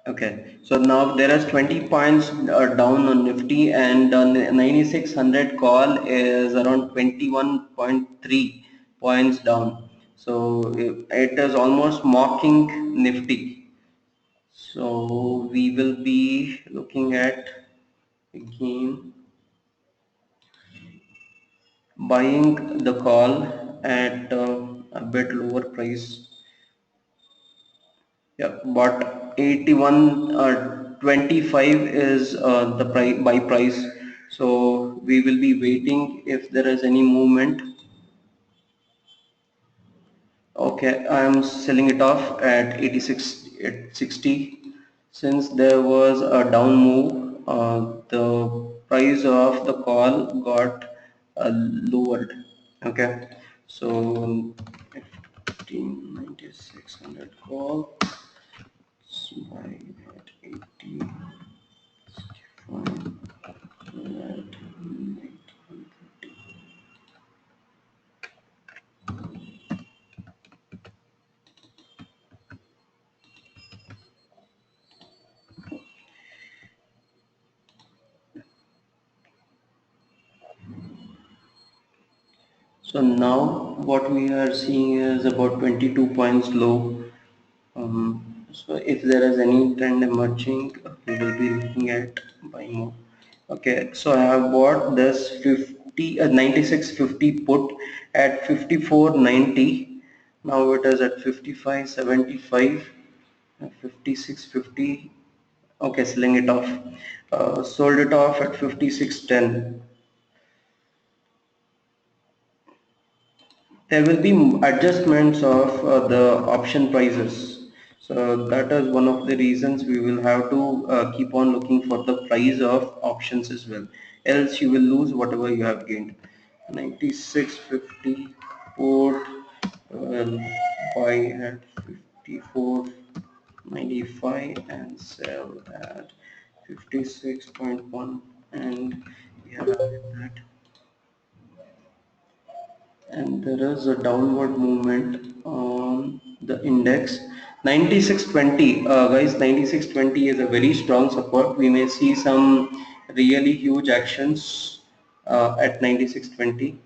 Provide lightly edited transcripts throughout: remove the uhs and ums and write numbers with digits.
Okay, so now there is 20 points down on Nifty, and 9600 call is around 21.3 points down. So it is almost mocking Nifty. So we will be looking at again buying the call at a bit lower price. Yeah, but 81 25 is the price buy price. So we will be waiting if there is any movement. Okay, I am selling it off at 86 at 60. Since there was a down move, the price of the call got lowered. Okay, so 159600 call. Buy at 80. Fine. At 80. So now what we are seeing is about 22 points low. So if there is any trend emerging, we will be looking at buying more. Okay, so I have bought this 9650 put at 54.90. Now it is at 55.75, 56.50. Okay, selling it off. Sold it off at 56.10. There will be adjustments of the option prices. So that is one of the reasons we will have to keep on looking for the price of options as well. Else you will lose whatever you have gained. 96.50 port, will buy at 54.95 and sell at 56.1, and we have that, and there is a downward movement on the index. 9620, guys, 9620 is a very strong support. We may see some really huge actions at 9620.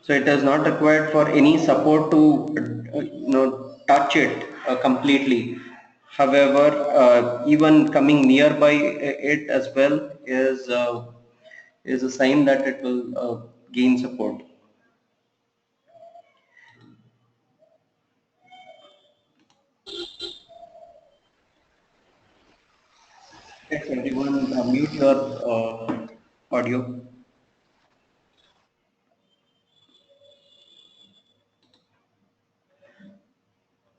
So it is not required for any support to touch it completely. However, even coming nearby it as well is a sign that it will gain support. Yes, everyone, mute your audio.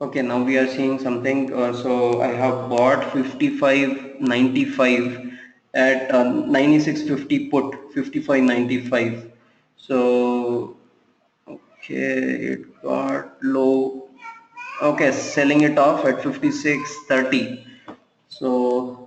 Okay, now we are seeing something. So I have bought 55.95 at 96.50 put 55.95. So okay, it got low. Okay, selling it off at 56.30. So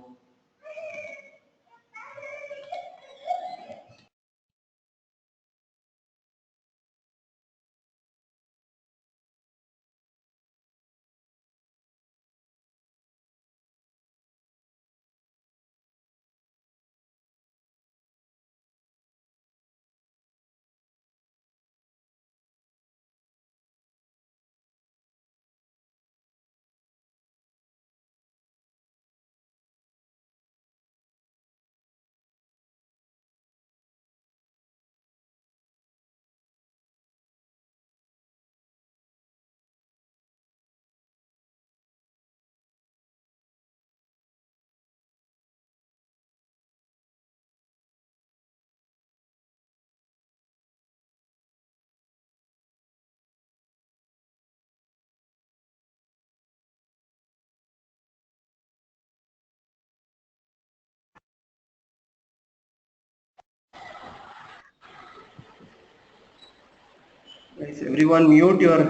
guys, everyone, mute your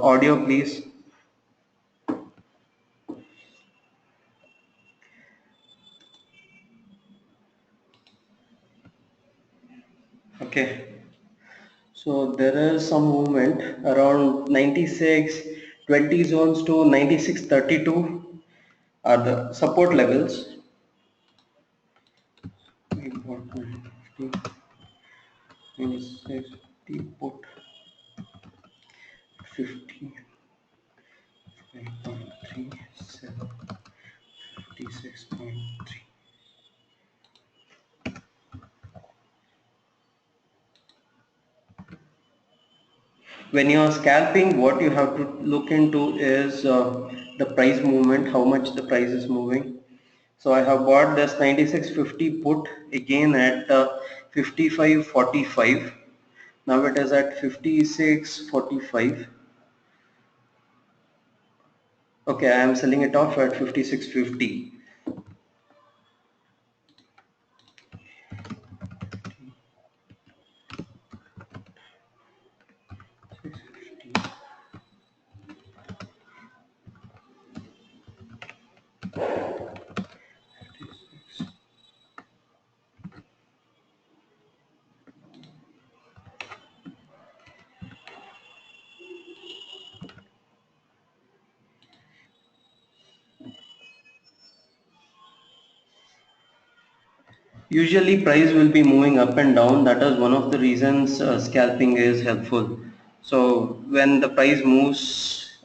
audio, please. Okay. So there is some movement around 96.20 zones to 96.32 are the support levels. We bought 96, we put 55.37, 56.3. When you are scalping, what you have to look into is the price movement, how much the price is moving. So I have bought this 96.50 put again at 55.45. Now it is at 56.45. Okay, I am selling it off at 56.50. Usually price will be moving up and down. That is one of the reasons scalping is helpful. So when the price moves,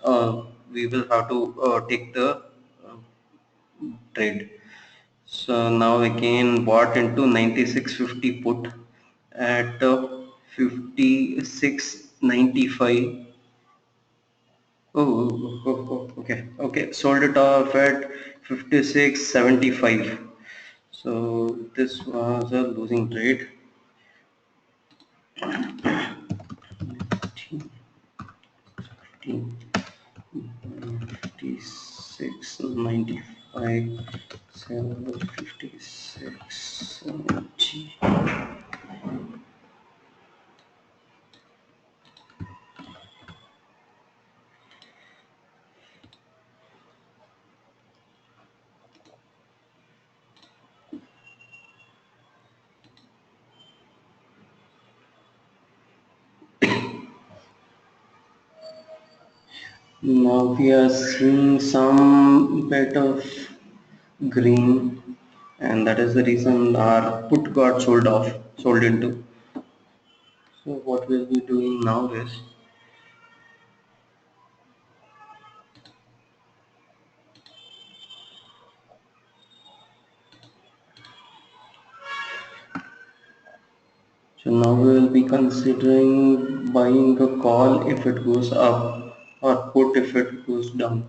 we will have to take the trade. So now again bought into 96.50 put at 56.95. Okay. Sold it off at 56.75. So this was a losing trade. 56.95, 56.70. Now we are seeing some bit of green, and that is the reason our put got sold into. So what we'll be doing now is, so now we will be considering buying a call if it goes up or put if it goes down,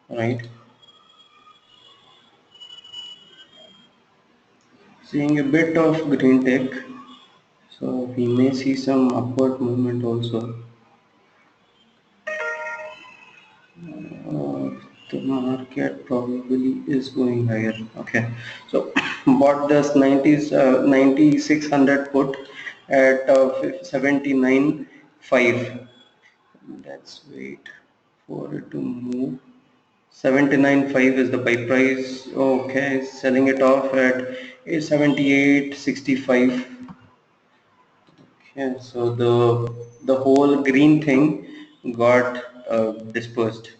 right? Seeing a bit of green tech, so we may see some upward movement also. Uh, the market probably is going higher. Okay, so bought this 9600 put at 79.5. Let's wait for it to move. 79.5 is the buy price. Okay, selling it off at 78.65. Okay, so the whole green thing got dispersed.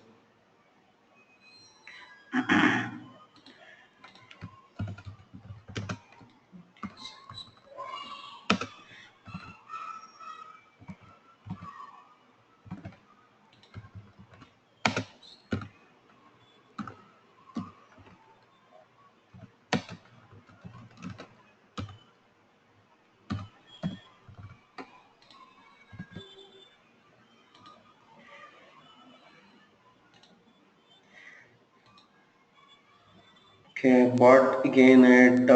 Okay, bought again at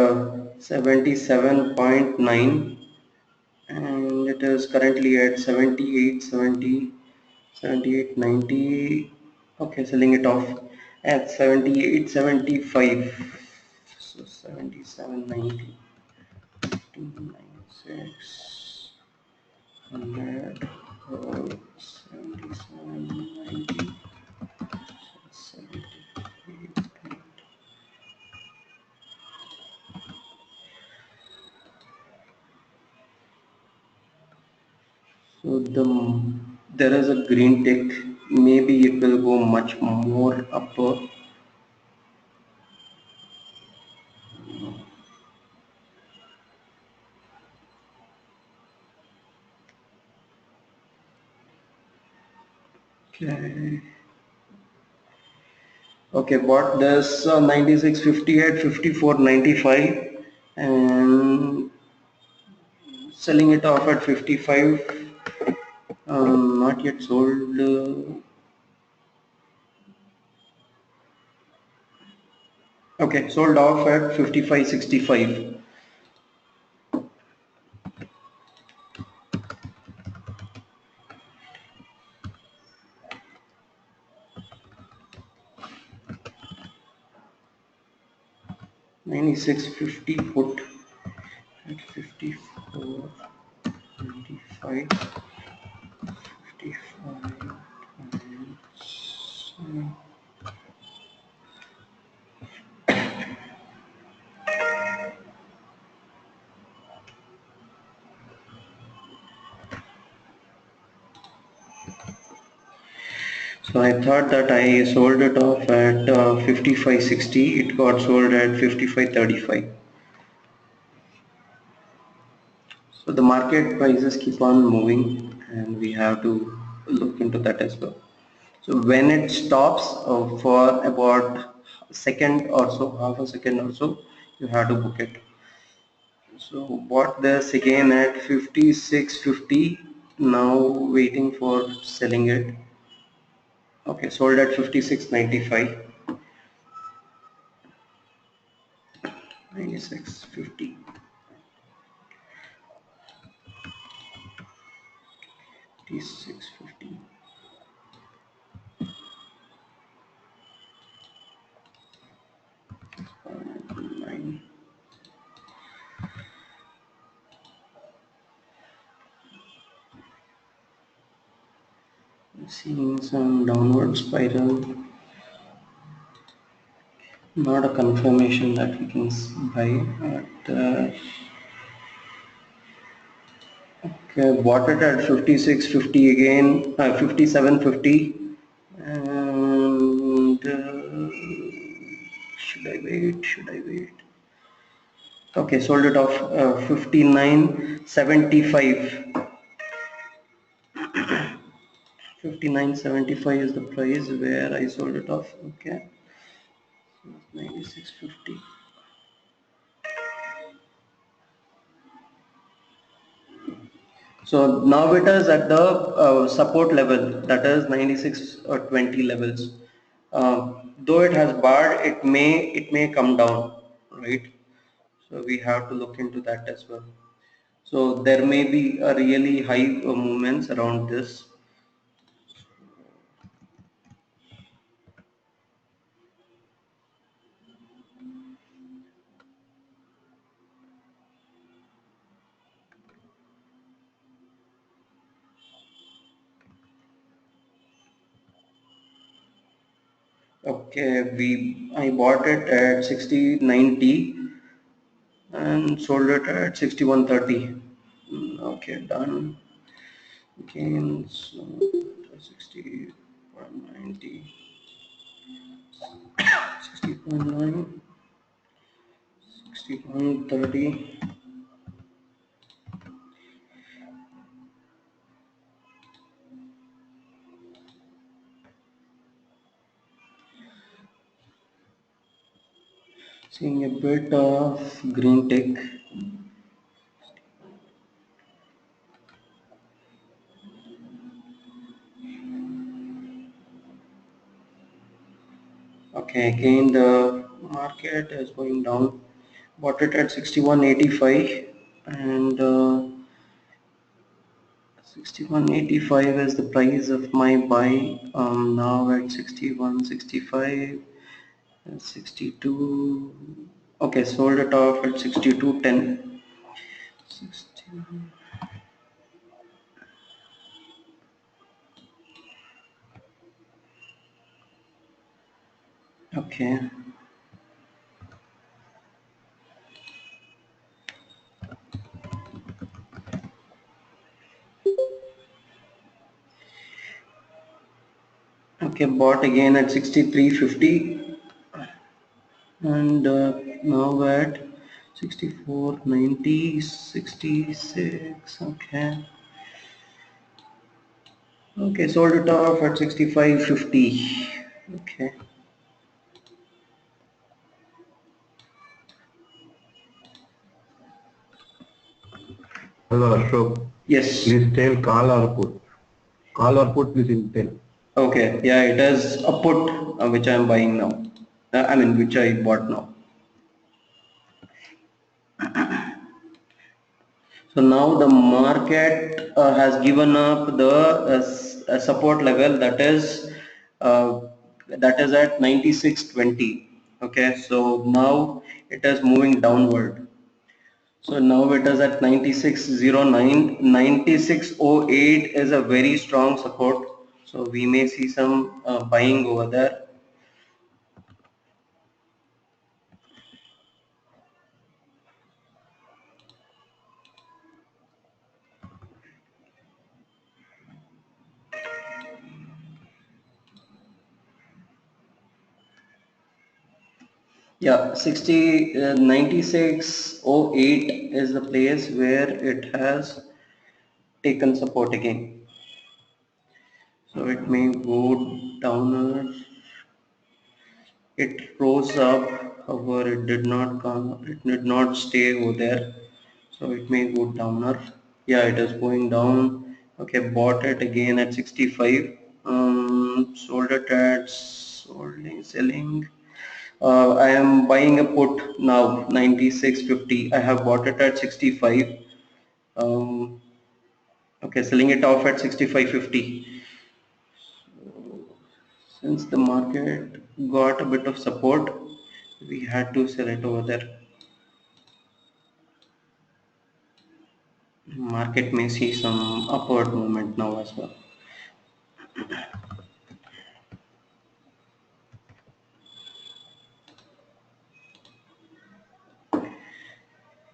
77.9, and it is currently at 78.70, 78.90. Okay, selling it off at 78.75. So 77.90, 96, 100, 77.90, 78. there is a green tick, maybe it will go much more upper. Okay. Okay, bought this 96.50 at 54.95 and selling it off at 55. Not yet sold. Okay, sold off at 55.65. $96.50 put at 54.95. 55. So I thought that I sold it off at 55.60. It got sold at 55.35. So the market prices keep on moving and we have to look into that as well. So when it stops for about a second or so, half a second or so, you have to book it. So bought this again at 56.50. Now waiting for selling it. Okay, sold at 56.95. 96.50. 56.50. Nine. Seeing some downward spiral. Not a confirmation that we can buy, but okay, bought it at 56.50 again, 57.50, and should I wait? Should I wait? Okay, sold it off 59.75. 59.75 is the price where I sold it off. Okay, 96.50. So now it is at the support level, that is 96 or 20 levels. Though it has barred, it may come down, right? So we have to look into that as well. So there may be a really high movements around this. Okay, I bought it at 60.90 and sold it at 61.30. Okay, done. Gains 60.90. 60.9, 60.30. Seeing a bit of green tick. Okay, again the market is going down. Bought it at 61.85 and 61.85 is the price of my buy. Now at 61.65 and 62. Okay, sold it off at 62.10. 60. Okay. Okay, bought again at 63.50 and now at 64.90, 66. Okay, sold it off at 65.50. Okay. Hello, Ashok. Yes. Please tell call or put. Call or put, please tell. Okay. Yeah, it is a put which I am buying now. I mean, which I bought now. So now the market has given up the support level uh, that is at 96.20. Okay, so now it is moving downward. So now it is at 96.09. 96.08 is a very strong support. So we may see some buying over there. Yeah, 96.08 is the place where it has taken support again. So it may go down, it rose up, however it did not come, it did not stay over there. So it may go downer. Yeah, it is going down. Okay, bought it again at 65. Sold it at selling. I am buying a put now 96.50. I have bought it at 65. Um, okay, selling it off at 65.50. Since the market got a bit of support, we had to sell it over there. Market may see some upward movement now as well.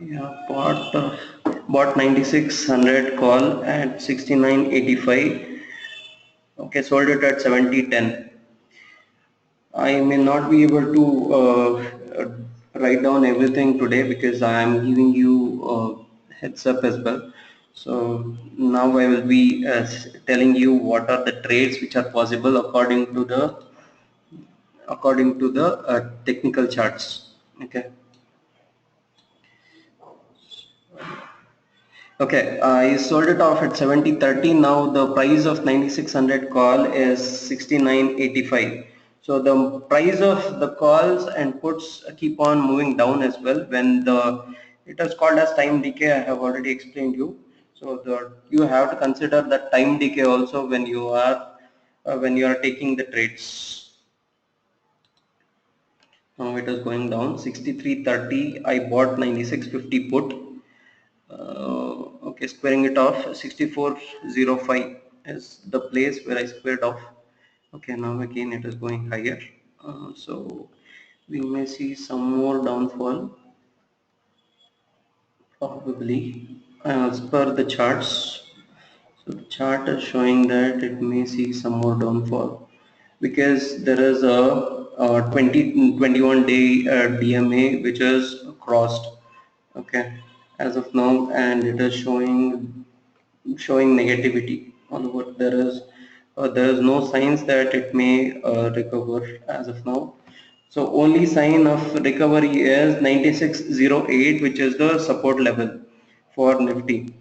Yeah, bought 9600 call at 69.85. Okay, sold it at 70.10. I may not be able to write down everything today because I am giving you heads up as well. So now I will be telling you what are the trades which are possible according to the technical charts. Okay. Okay, I sold it off at 70.30. Now the price of 9600 call is 69.85. So the price of the calls and puts keep on moving down as well. When it is called as time decay, I have already explained you. So you have to consider that time decay also when you are taking the trades. Now it is going down 63.30. I bought 96.50 put. Okay, squaring it off 64.05 is the place where I squared off. Okay, now again it is going higher. So we may see some more downfall probably as per the charts. So the chart is showing that it may see some more downfall because there is a 21 day DMA which is crossed. Okay, as of now, and it is showing negativity all over. There is no signs that it may recover as of now. So only sign of recovery is 96.08, which is the support level for Nifty.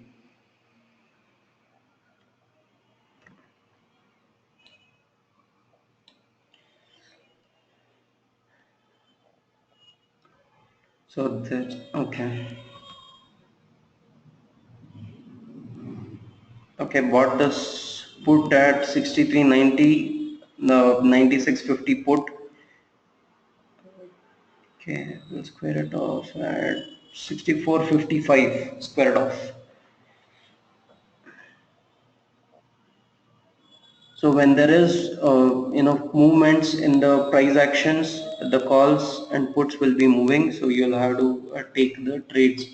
So that okay. Okay, bought this put at 63.90, the 96.50 put. Okay, we'll square it off at 64.55, square it off. So when there is movements in the price actions, the calls and puts will be moving. So you'll have to take the trades,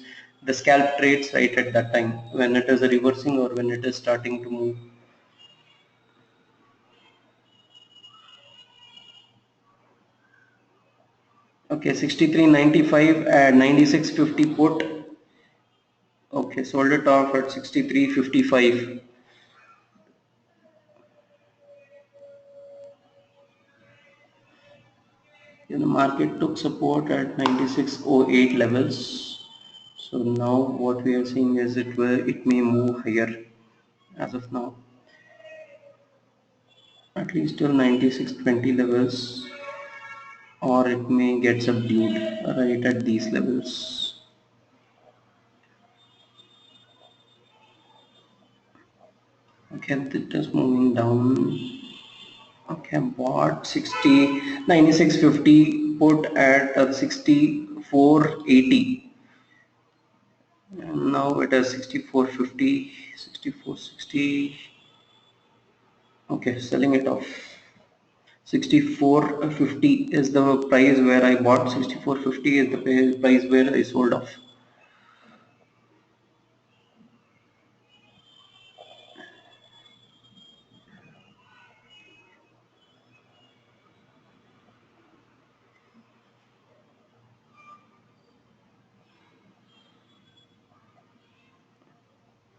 the scalp trades right at that time when it is reversing or when it is starting to move. Okay, 63.95 at 96.50 put. Okay, sold it off at 63.55. The market took support at 96.08 levels. So now what we are seeing is it may move higher as of now, at least till 96.20 levels, or it may get subdued right at these levels. Okay, it is moving down. Okay, bought 96.50, put at 64.80, and now it is 64.50, 64.60. Okay, selling it off. 64.50 is the price where I bought. 64.50 is the price where I sold off.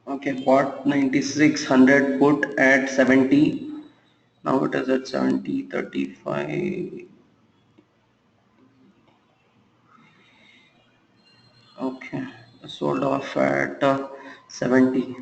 Okay, bought 9600, put at 70. Now it is at 70.35. Okay, sold off at 70.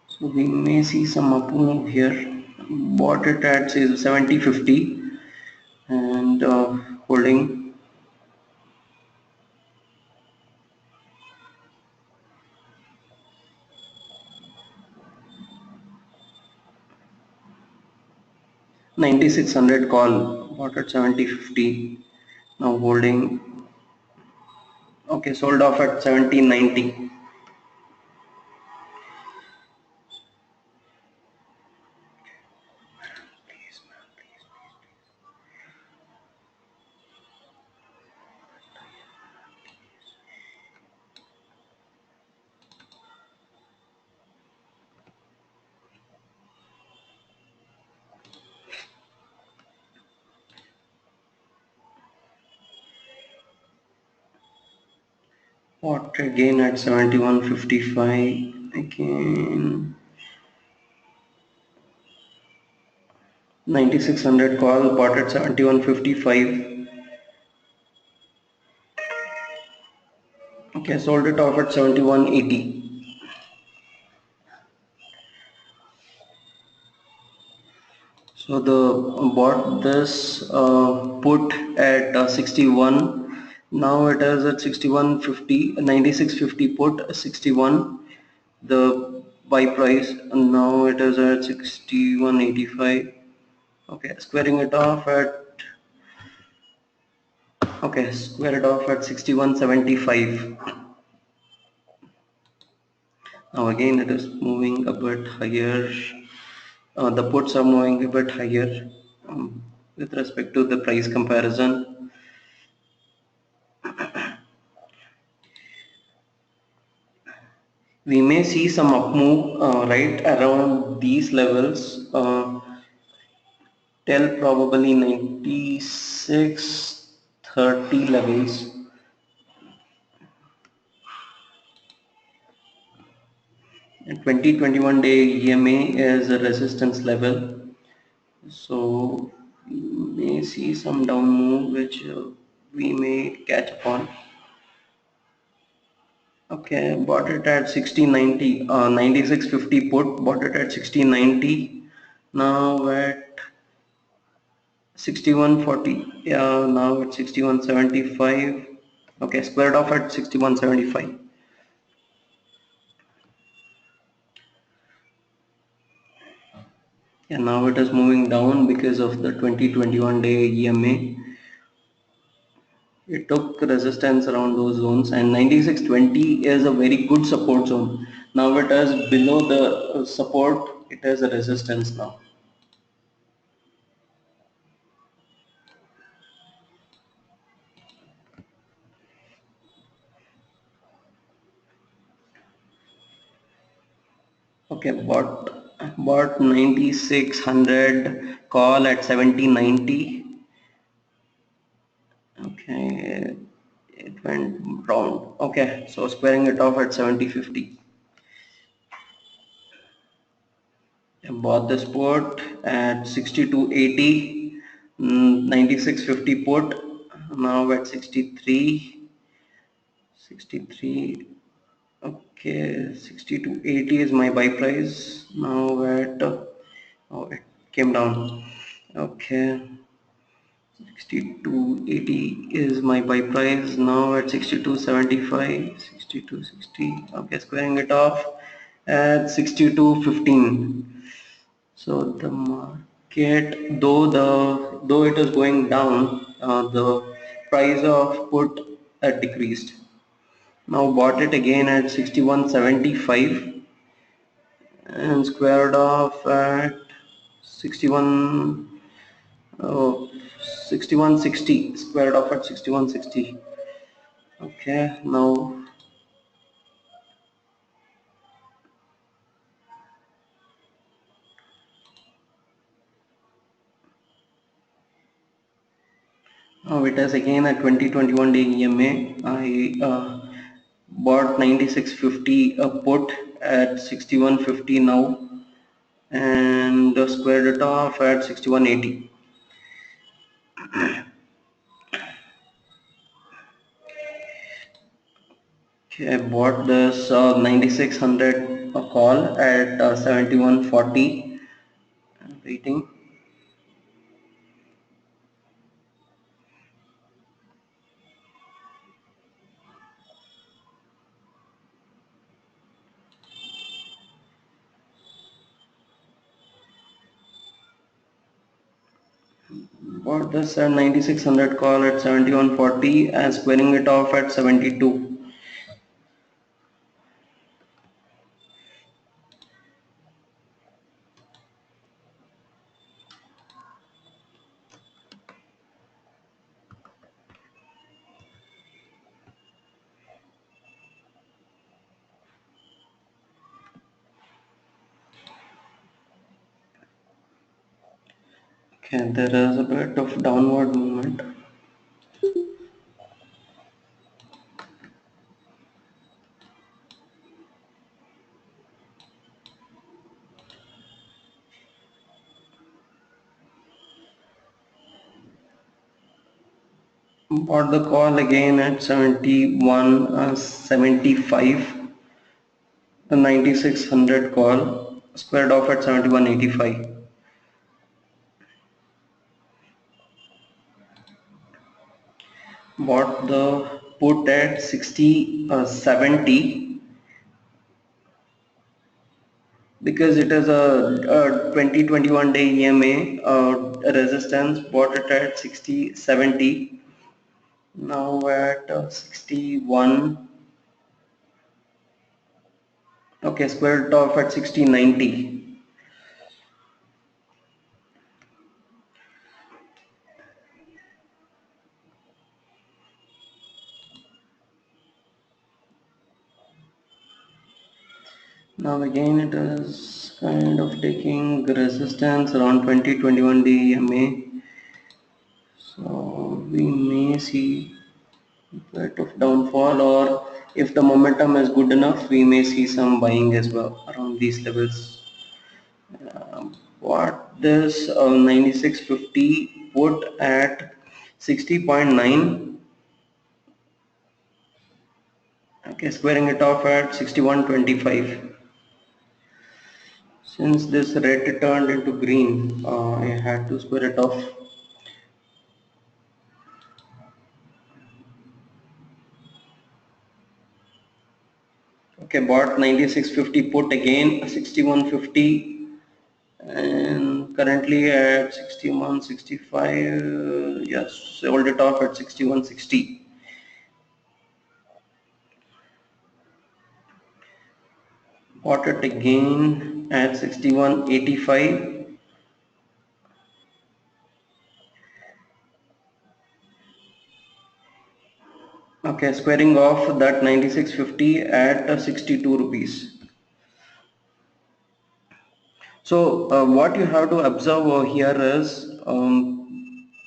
So we may see some up move here. Bought it at say 70.50 and holding. 9600 call. Bought at 70.50. Now holding. Okay, sold off at 17.90. Bought again at 71.55. Again 9600 call. Bought at 71.55. Okay, sold it off at 71.80. So the bought this put at 61. Now it is at 61.50, 96.50 put 61. The buy price, and now it is at 61.85. Okay, squaring it off at, okay, square it off at 61.75. Now again it is moving a bit higher. The puts are moving a bit higher with respect to the price comparison. We may see some up move right around these levels till probably 96.30 levels. And 2021 day EMA is a resistance level, so we may see some down move which we may catch upon. Okay, bought it at 1690, 96.50 put, bought it at 1690. Now at 61.40, yeah, now at 61.75. Okay, squared off at 61.75. And now it is moving down because of the 2021 day EMA. It took resistance around those zones, and 96.20 is a very good support zone. Now it is below the support, it is a resistance now. Okay, bought 9600 call at 7090. Okay, it went round. Okay, so squaring it off at 7050. I bought this put at 6280, 9650 put, now at 63. Okay, 6280 is my buy price. Now at oh, it came down. Okay, 6280 is my buy price. Now at 6275, 6260. Okay, squaring it off at 6215. So the market, though it is going down, the price of put decreased. Now bought it again at 6175 and squared off at 61 oh, 6160, squared off at 6160. Okay, now it is again a 2021 day EMA. I bought 9650 a put at 6150 now and squared it off at 6180. Okay, I bought this 9600 a call at 7140. Waiting. Bought this 9600 call at 7140 and squaring it off at 72. Okay, there is a bit of downward movement. Bought the call again at 7175. The 9600 call squared off at 7185. Bought the put at 6070 because it is a 2021 day EMA resistance. Bought it at 6070. Now at 61. Okay, squared it off at 6090. Now again it is kind of taking resistance around 2021 day EMA. So we may see a bit of downfall, or if the momentum is good enough, we may see some buying as well around these levels. What this 9650 put at 60.9. Okay, squaring it off at 6125. Since this red turned into green, I had to square it off. Okay, bought 9650 put again 6150 and currently at 6165. Yes, sold it off at 6160. Bought it again at 6185. Okay, squaring off that 9650 at 62 rupees. So what you have to observe over here is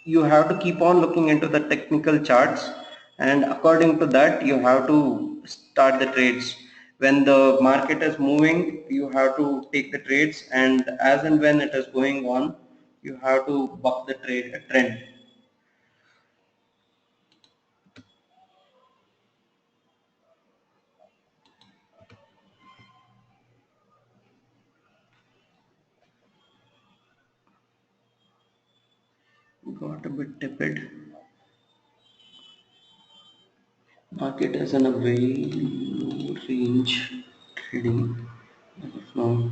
you have to keep on looking into the technical charts, and according to that you have to start the trades. When the market is moving, you have to take the trades, and as and when it is going on, you have to buck the trend. Got a bit tepid. Market is in a very low range trading as of now.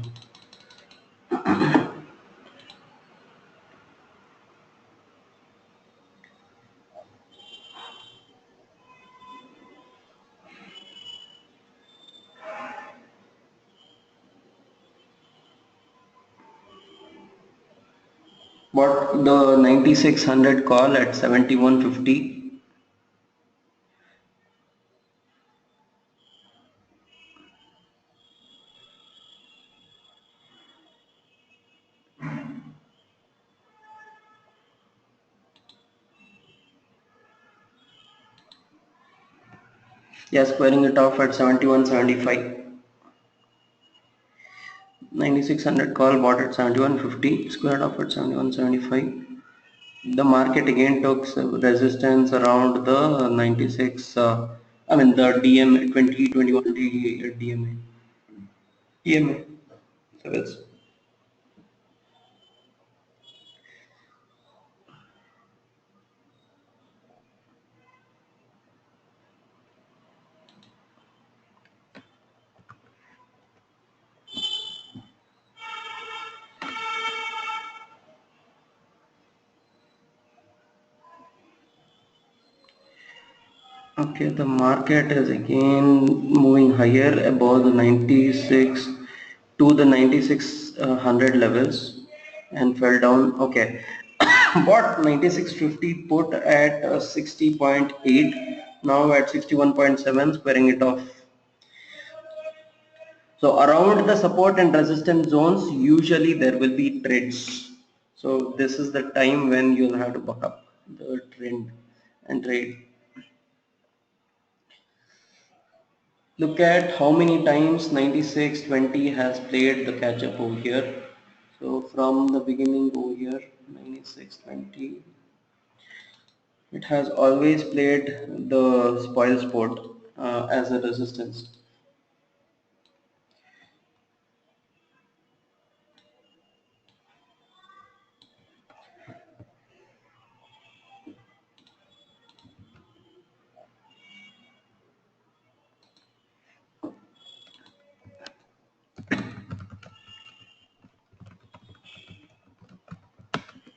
But the 9600 call at 7150. Yeah, squaring it off at 7175. 9600 call bought at 7150, squared off at 7175. The market again took some resistance around the 96, I mean the DM 2021 DMA. EMA. So it's okay. The market is again moving higher above the 96 to the 9600 levels and fell down. Okay, bought 9650, put at 60.8, now at 61.7, squaring it off. So around the support and resistance zones, usually there will be trades. So this is the time when you'll have to buck up the trend and trade. Look at how many times 9620 has played the catch up over here. So from the beginning over here, 9620, it has always played the spoil sport as a resistance.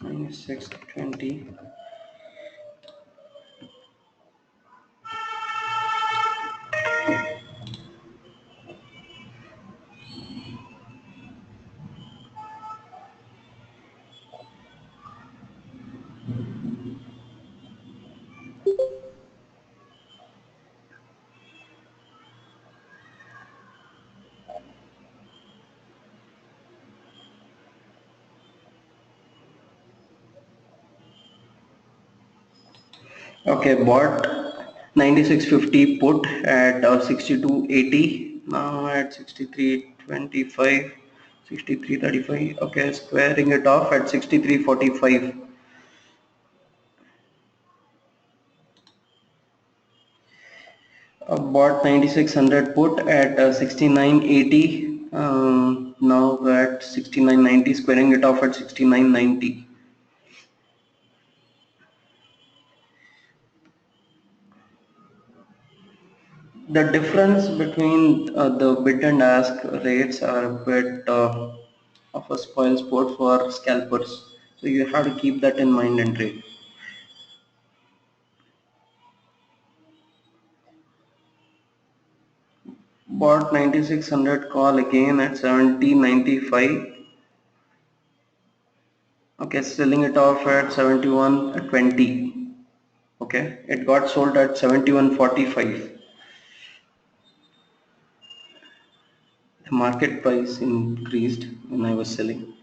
9620. Okay, bought 9650, put at 6280, now at 6325, 6335. Okay, squaring it off at 6345. Bought 9600, put at 6980, now at 6990, squaring it off at 6990. The difference between the bid and ask rates are a bit of a spoil sport for scalpers. So you have to keep that in mind and trade. Bought 9600, call again at 7095. Okay, selling it off at 7120. Okay, it got sold at 7145. the market price increased when I was selling.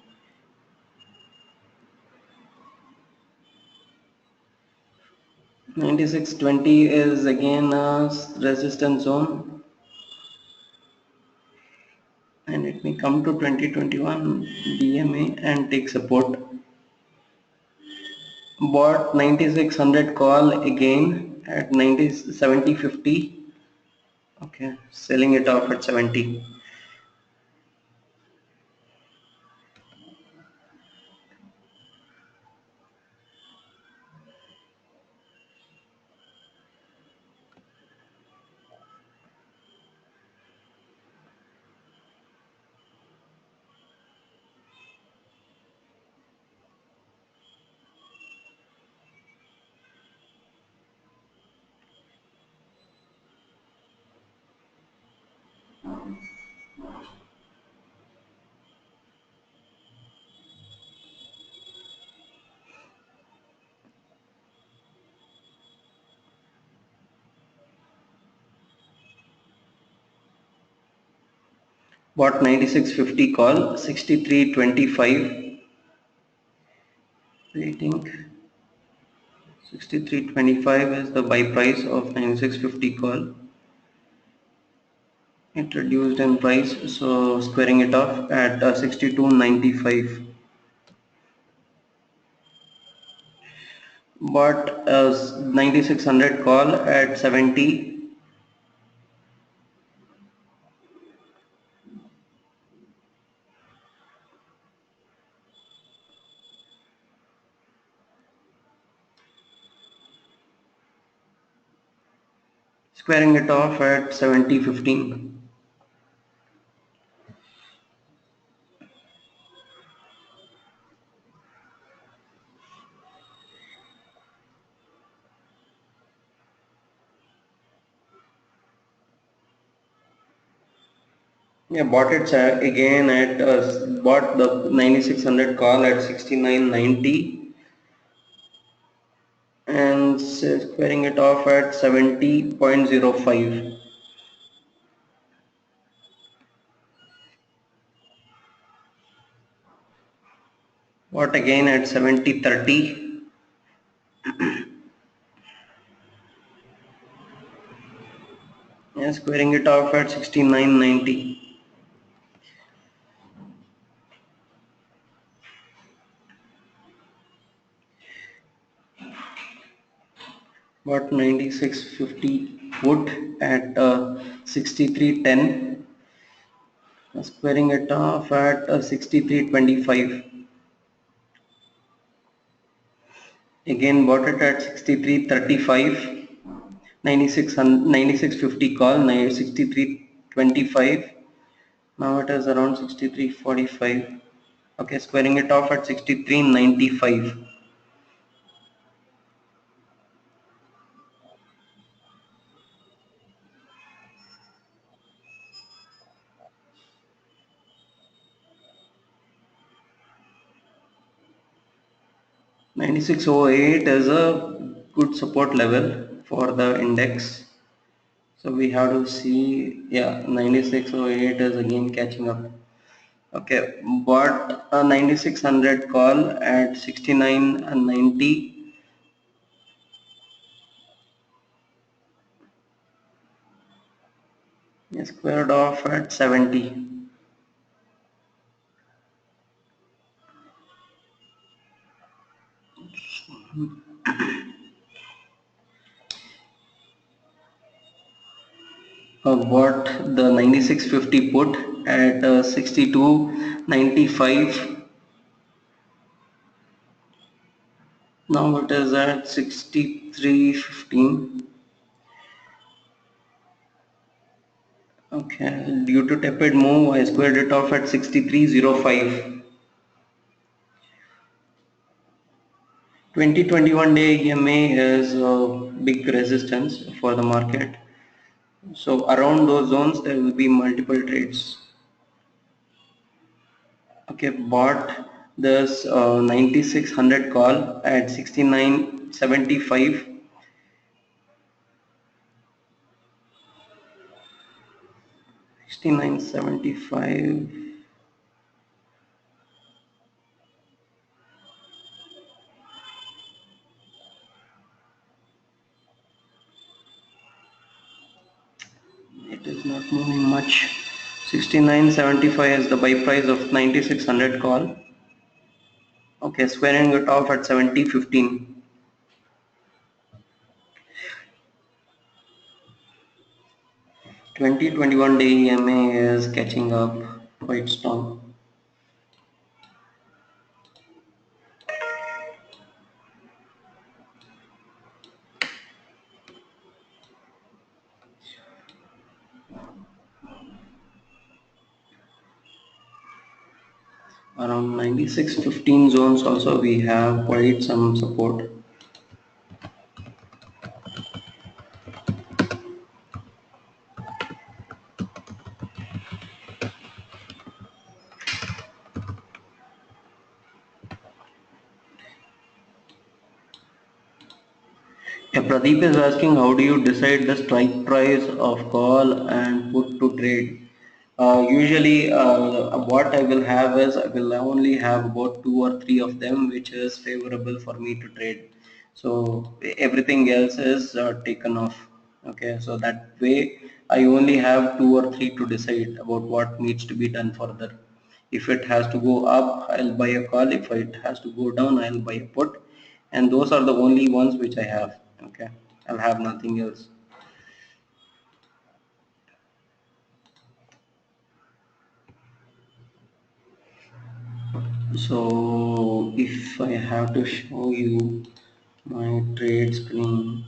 $96.20 is again a resistance zone, and it may come to 2021 DMA and take support. Bought 9600 call again at 70.50. Okay, selling it off at 70. Bought 96.50 call, 63.25. Waiting. 63.25 is the buy price of 96.50 call. It reduced in price, so squaring it off at 62.95. Bought 9600 call at 70. Squaring it off at 70.15. Yeah, bought it again at bought the 9600 call at 69.90 and squaring it off at 70.05. Bought again at 70.30. Yeah, squaring it off at 69.90. Bought 9650 put at 63.10. Squaring it off at 63.25. Again bought it at 63.35. 9650 call 63.25. Now it is around 63.45. Okay, squaring it off at 63.95. 9608 is a good support level for the index. So we have to see, yeah, 9608 is again catching up. Okay, bought a 9600 call at 69.90. Squared off at 70. Bought the 9650 put at 62.95. Now it is at 63.15. Okay, due to tepid move, I squared it off at 63.05. 2021 day EMA is a big resistance for the market. So around those zones there will be multiple trades. Okay, bought this 9600 call at 69.75. 69.75. It is not moving much. 69.75 is the buy price of 9600 call. Okay, squaring it off at 70.15. 2021 day EMA is catching up quite strong. Around 96.15 zones also we have quite some support. Yeah, Pradeep is asking how do you decide the strike price of call and put to trade? Usually what I will have is I will only have about two or three of them which is favorable for me to trade. So everything else is taken off. Okay, so that way I only have two or three to decide about what needs to be done further. If it has to go up, I'll buy a call. If it has to go down, I'll buy a put. And those are the only ones which I have. Okay, I'll have nothing else. So if I have to show you my trade screen,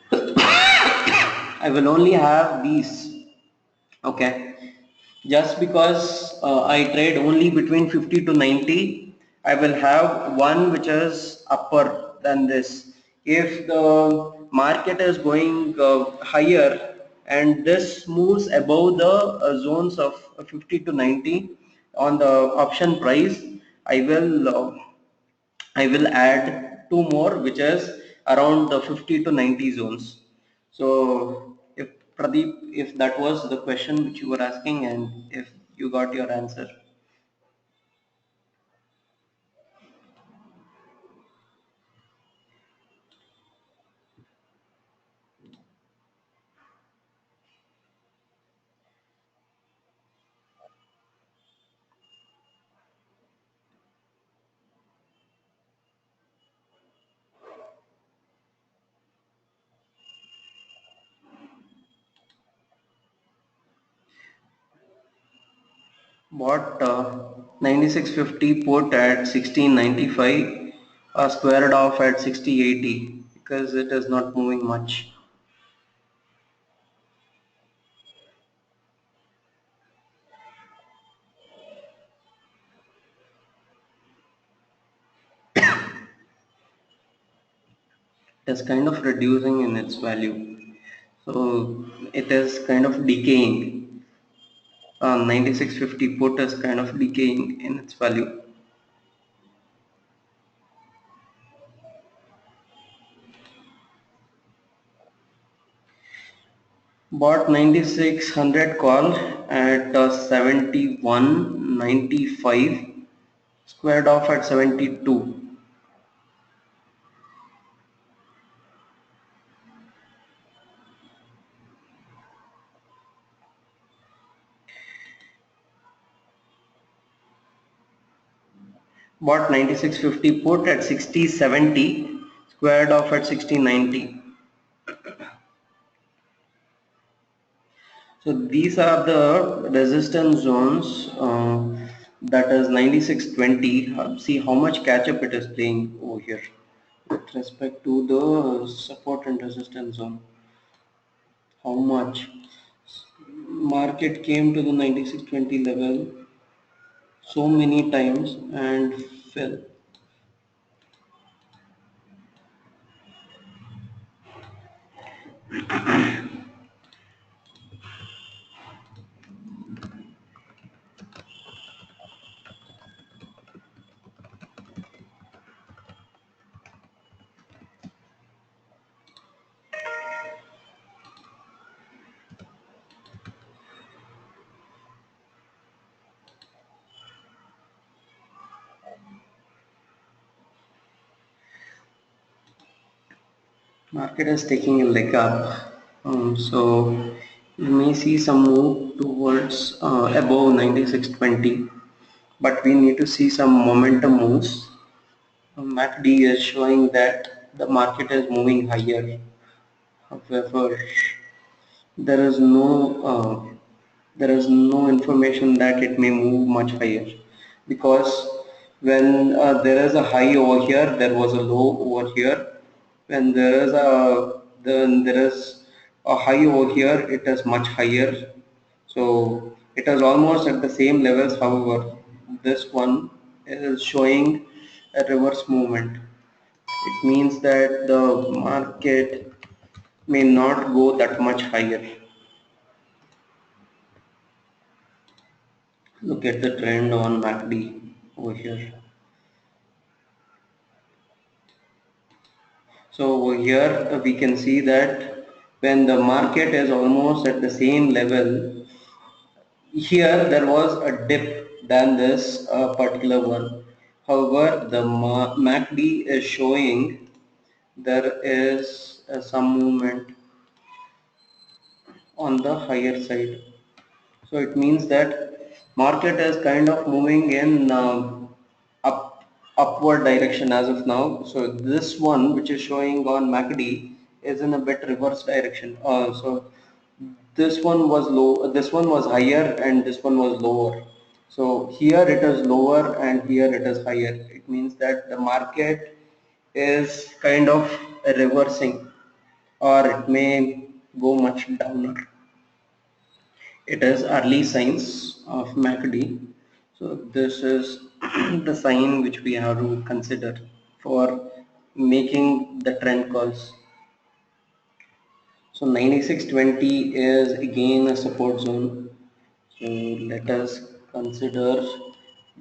I will only have these. Okay, just because I trade only between 50 to 90, I will have one which is upper than this. If the market is going higher and this moves above the zones of 50 to 90 on the option price, I will add two more which is around the 50 to 90 zones. So if Pradeep, if that was the question which you were asking and if you got your answer. Bought 9650 put at 1695, squared off at 6080 because it is not moving much. It is kind of reducing in its value. So it is kind of decaying. 9650 put is kind of decaying in its value. Bought 9600 call at 71.95, squared off at 72. Bought 9650 put at 60.70, squared off at 60.90. So these are the resistance zones, that is 9620. See how much catch up it is playing over here with respect to the support and resistance zone. How much market came to the 9620 level so many times and fell. Market is taking a leg up, so you may see some move towards above 9620, but we need to see some momentum moves. MACD is showing that the market is moving higher. However, there is no there is no information that it may move much higher, because when there is a high over here, there was a low over here. When there is a then there is a high over here, it is much higher. So it is almost at the same levels. However, this one is showing a reverse movement. It means that the market may not go that much higher. Look at the trend on MACD over here. So over here we can see that when the market is almost at the same level, here there was a dip than this particular one. However, the MACD is showing there is some movement on the higher side. So it means that market is kind of moving in upward direction as of now. So this one which is showing on MACD is in a bit reverse direction. So this one was low, this one was higher, and this one was lower. So here it is lower and here it is higher. It means that the market is kind of reversing, or it may go much downer. It is early signs of MACD. So this is the sign which we have to consider for making the trend calls. So 9620 is again a support zone. So let us consider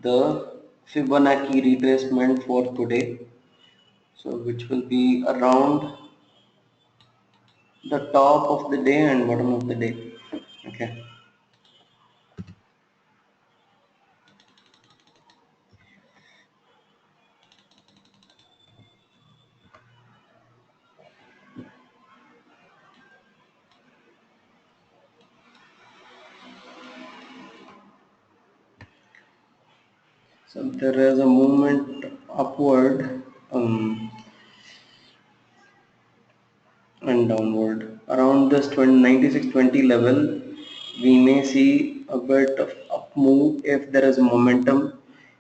the Fibonacci retracement for today. So which will be around the top of the day and bottom of the day. Okay. So there is a movement upward and downward. Around this 9620 level, we may see a bit of up move if there is momentum.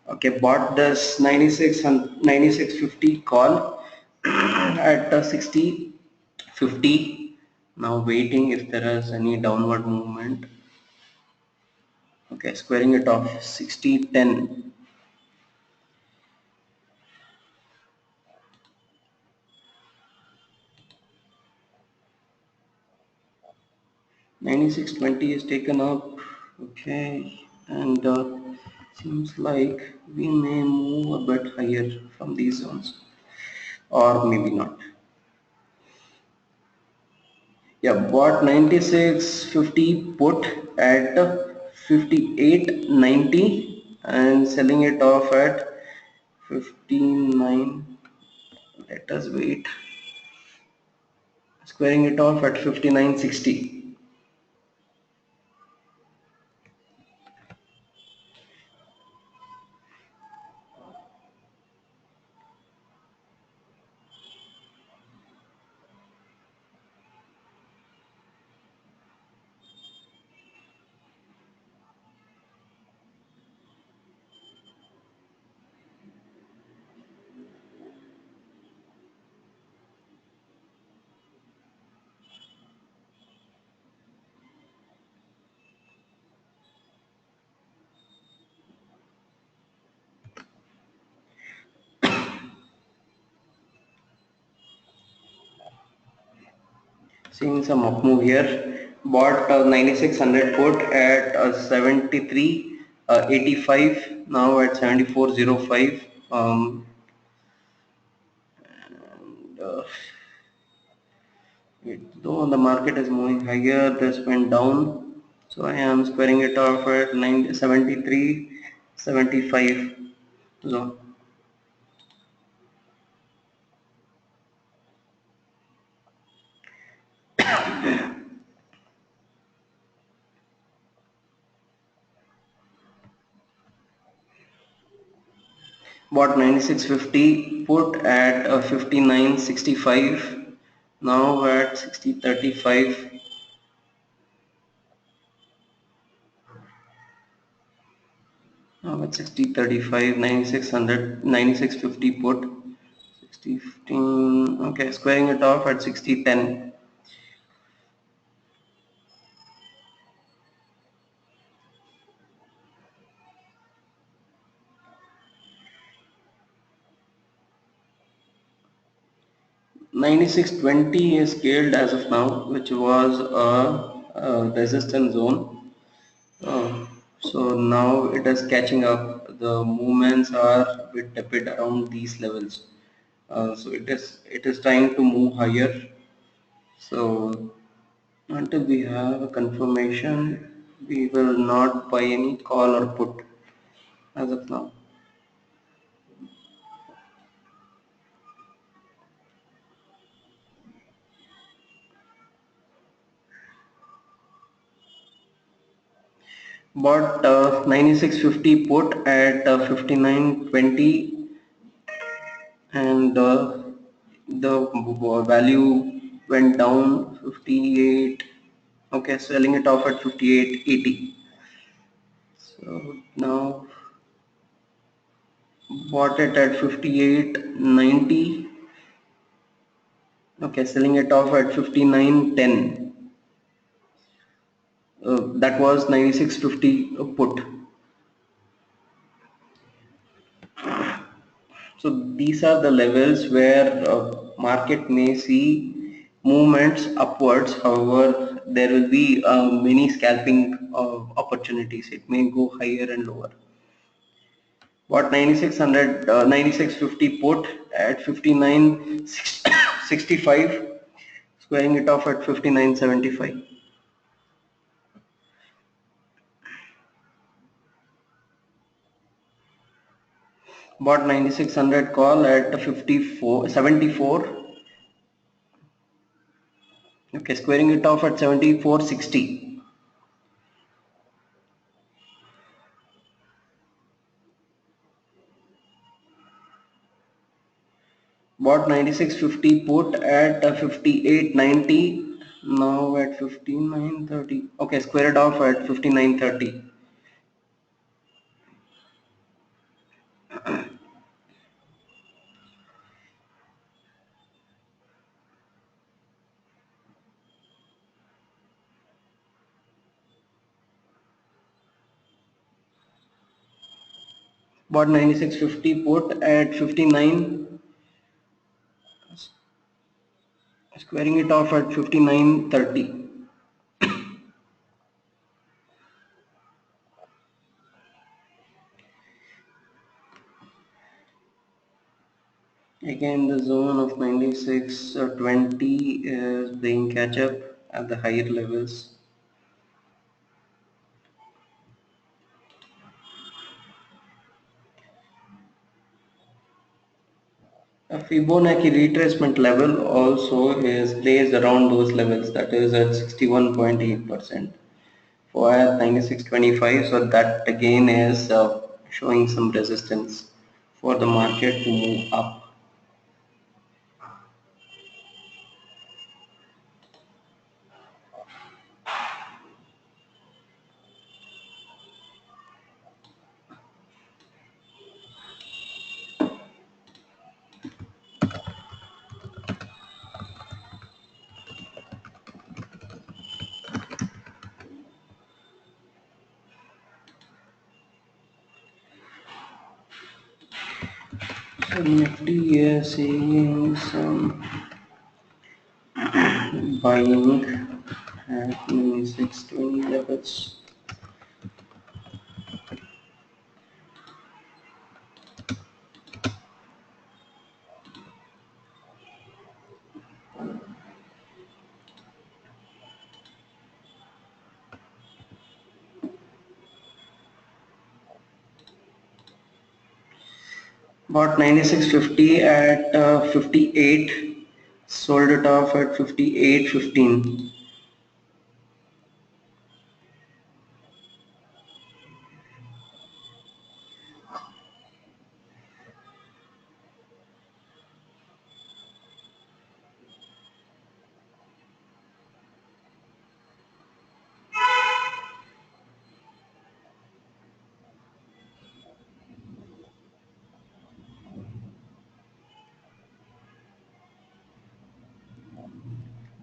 Okay, bought this 96 and 9650 call at 6050. Now waiting if there is any downward movement. Okay, squaring it off 6010. 9620 is taken up. Okay, and seems like we may move a bit higher from these zones, or maybe not. Yeah, bought 9650 put at 5890 and selling it off at 59. Let us wait. Squaring it off at 5960. Seeing some up move here. Bought 9600 put at 73.85, now at 74.05. And, though the market is moving higher, this went down. So I am squaring it off at 73.75 zone. Bought 96.50, put at 59.65, now at 60.35. Now at 60.35, 9600, 96.50 put, 60.15, okay, squaring it off at 60.10. Ninety-six twenty is scaled as of now, which was a resistance zone. So now it is catching up. The movements are a bit tepid around these levels. So it is trying to move higher. So until we have a confirmation, we will not buy any call or put as of now. Bought 96.50 put at 59.20, and the value went down 58. Okay, selling it off at 58.80. So now bought it at 58.90. Okay, selling it off at 59.10. That was 96.50 put. So these are the levels where market may see movements upwards. However, there will be many scalping opportunities. It may go higher and lower. What 9600, 9650 put at 59.65, squaring it off at 59.75. Bought 9600 call at 74. Okay, squaring it off at 74.60. Bought 9650 put at 58.90, now at 59.30. Okay, squared off at 59.30. Bought 9650 put at 59, squaring it off at 59.30. Again, the zone of 96.20 is playing catch up at the higher levels. A Fibonacci retracement level also is placed around those levels, that is at 61.8% for 96.25. So that again is showing some resistance for the market to move up. So Nifty is seeing some buying at 96.20 levels. Bought 96.50 at 58, sold it off at 58.15.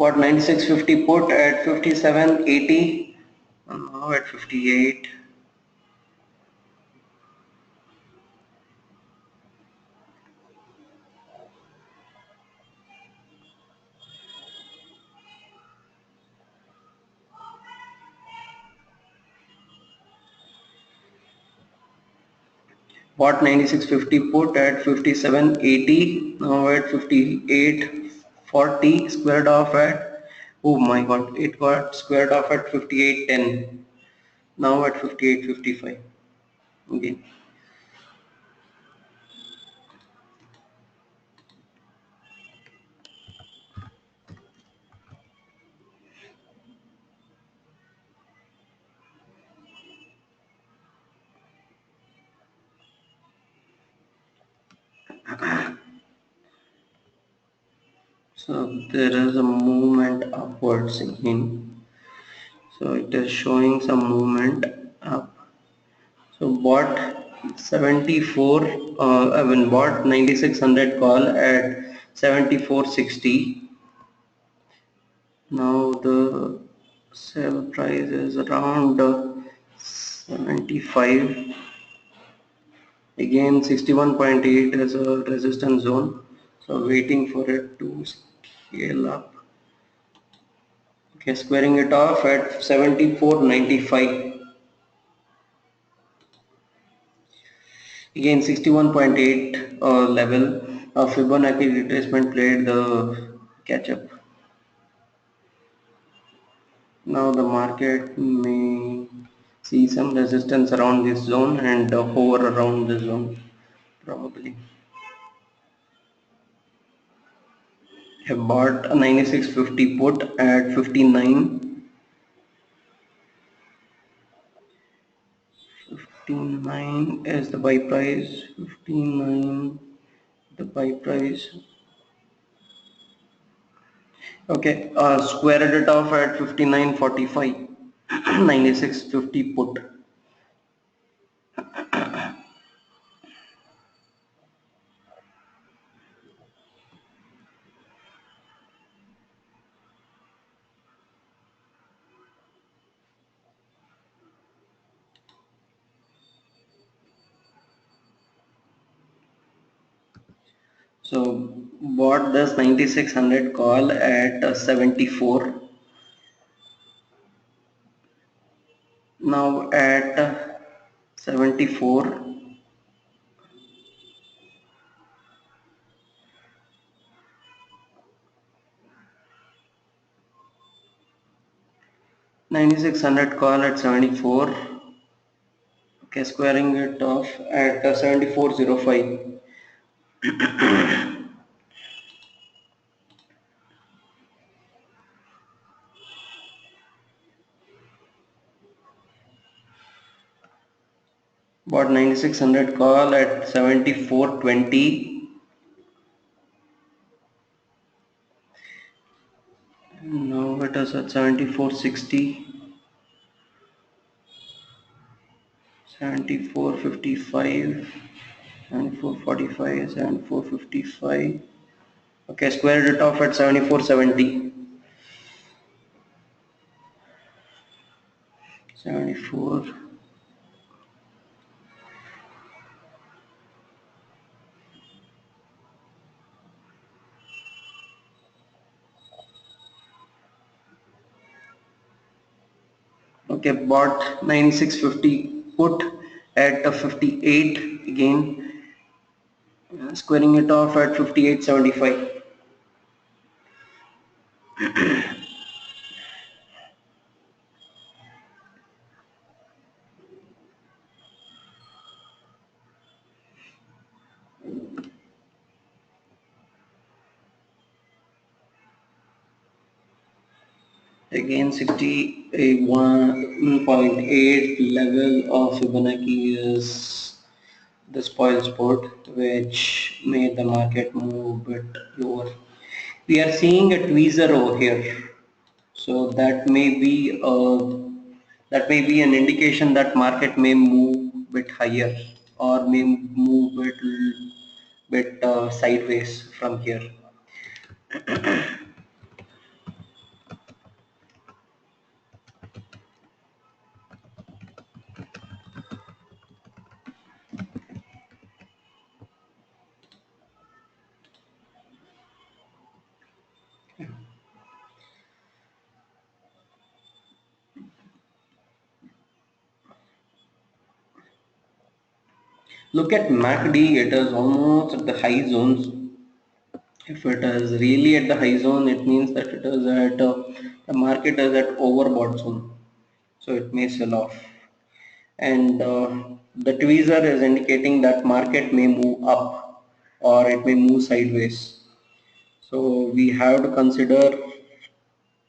Bought 96.50 put at 57.80 and now at 58. Bought 96.50 put at 57.80 now at 58.40, squared off at, oh my god, it got squared off at 58.10, now at 58.55 again. So there is a movement upwards again. So it is showing some movement up. So bought 74, I mean bought 9600 call at 74.60. Now the sell price is around 75. Again 61.8 as a resistance zone. So waiting for it to scale up. Okay, squaring it off at 74.95. Again 61.8 level of Fibonacci retracement played the catch up. Now the market may see some resistance around this zone and hover around this zone probably. I bought a 96.50 put at 59. 59 is the buy price. 59 the buy price. Okay, squared it off at 59.45. 96.50 put. So bought this 9600 call at 74. Now at 74. 9600 call at 74. Okay, squaring it off at 74.05. Bought 9600 call at 74.20. Now it is at 74.60. 74.55. 74.45. 74.55. Okay, squared it off at 74.70. 74. Okay, bought 9650 put at 58 again, squaring it off at 58.75. Again 61.8 level of Fibonacci is the spoil spot, which made the market move a bit lower. We are seeing a tweezer over here, so that may be an indication that market may move a bit higher or may move a bit sideways from here. Look at MACD, it is almost at the high zones. If it is really at the high zone, it means that it is at the market is at overbought zone, so it may sell off. And the tweezer is indicating that market may move up or it may move sideways. So we have to consider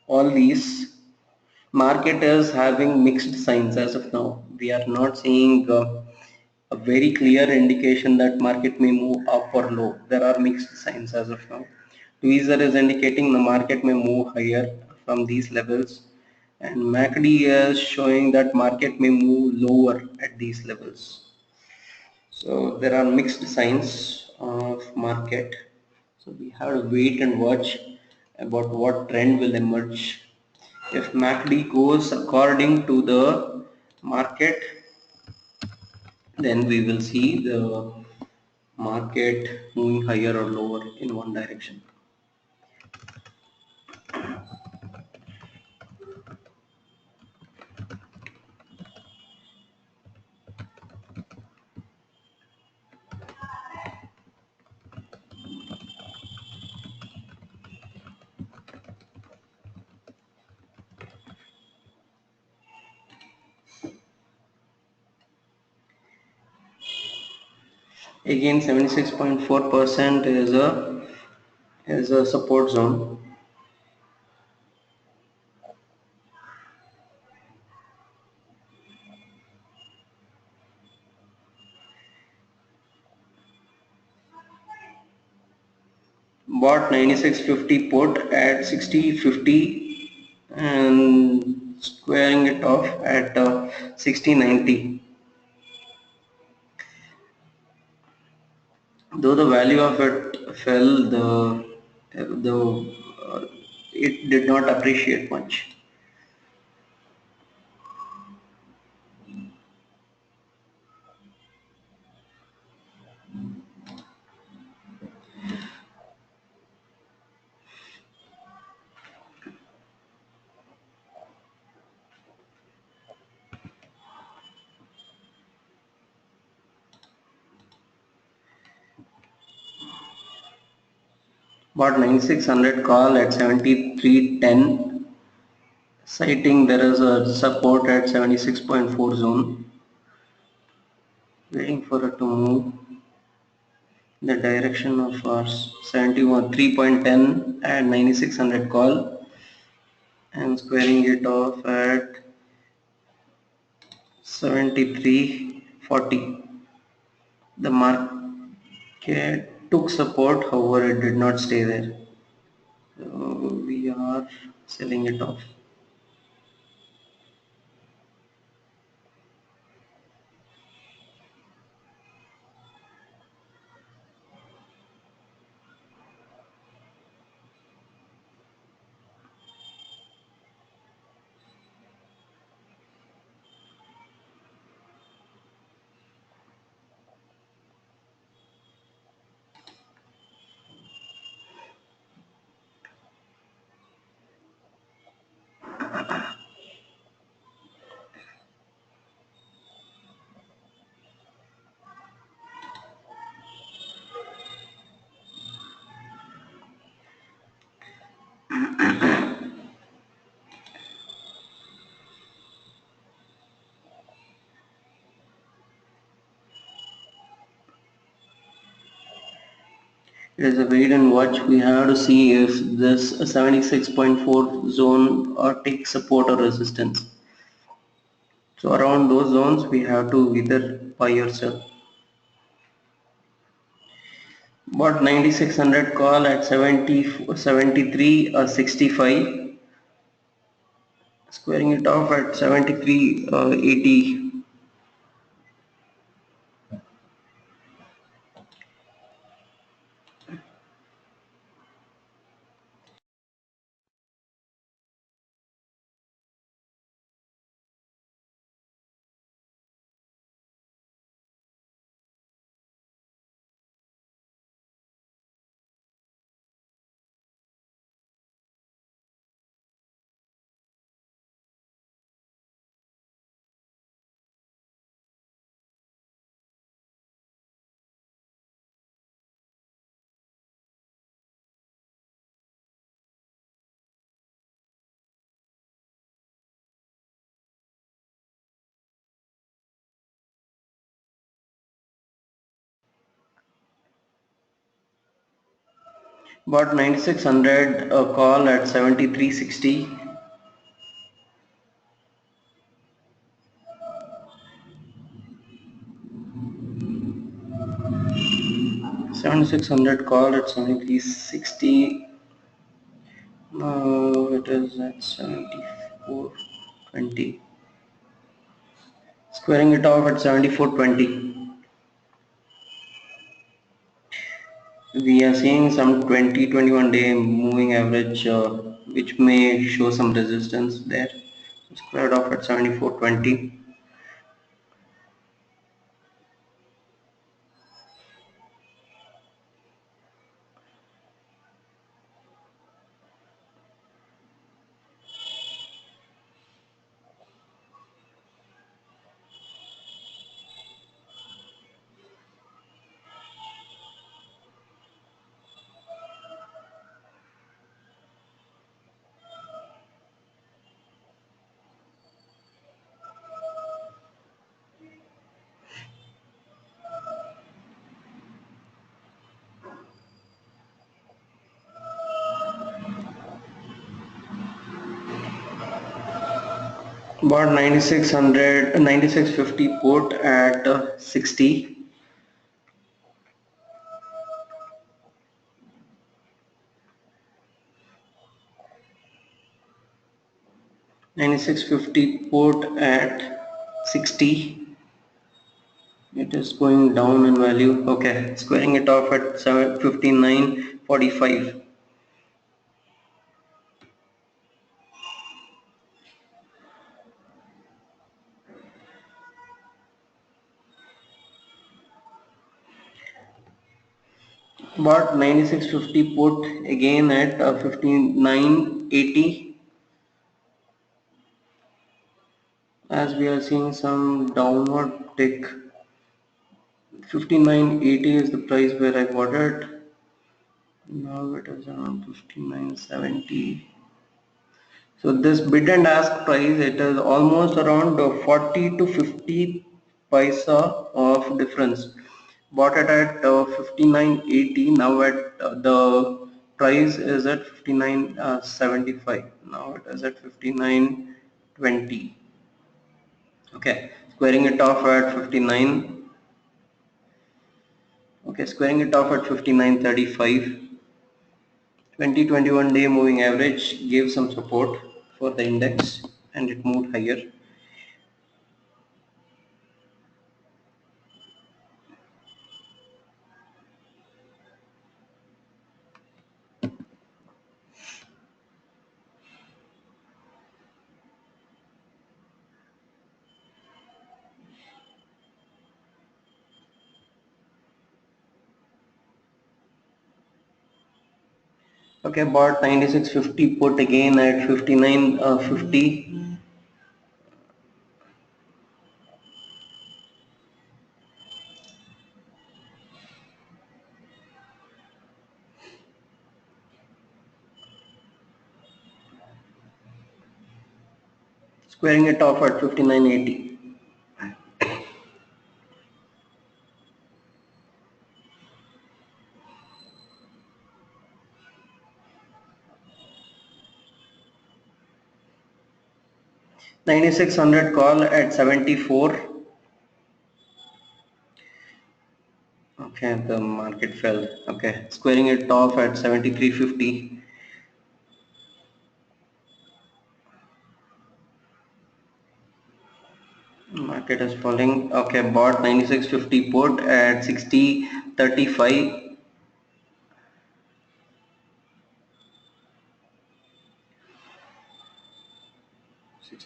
all these. Market is having mixed signs as of now. We are not seeing a very clear indication that market may move up or low. There are mixed signs as of now. Tweezer is indicating the market may move higher from these levels, and MACD is showing that market may move lower at these levels. So there are mixed signs of market. So we have to wait and watch about what trend will emerge. If MACD goes according to the market, then we will see the market moving higher or lower in one direction. Again, 76.4% is a support zone. Bought 96.50, put at 60.50 and squaring it off at 60.90. Though the value of it fell, the it did not appreciate much. Bought 9600, call at 73.10, citing there is a support at 76.4 zone, waiting for it to move the direction of our 71 3.10 at 9600, call and squaring it off at 73.40. The market took support, however it did not stay there, so we are selling it off. It is a wait and watch. We have to see if this 76.4 zone or takes support or resistance. So around those zones we have to either buy or sell. Bought 9600, call at 73 or 65, squaring it off at 73.80. Bought 9600 a call at 73.60. 7600 call at 73.60. Now it is at 74.20. Squaring it off at 74.20. We are seeing some 20-21 day moving average which may show some resistance there. Squared off at 74.20. Bought 9600 9650 put at 60. 9650 put at 60. It is going down in value. Okay, squaring it off at 59.45. Bought 9650 put again at 59.80. As we are seeing some downward tick. 59.80 is the price where I bought it. Now it is around 59.70. So this bid and ask price, it is almost around 40 to 50 paisa of difference. Bought it at 59.80. Now at the price is at 59.75. Now it is at 59.20. Okay, squaring it off at 59. Okay, squaring it off at 59.35. 20-21 day moving average gave some support for the index and it moved higher. Okay, bought 9650 put again at 59.50. 'Squaring it off at 59.80. 9600 call at 74. Okay, the market fell. Okay, squaring it off at 73.50. Market is falling. Okay, bought 9650 put at 60.35.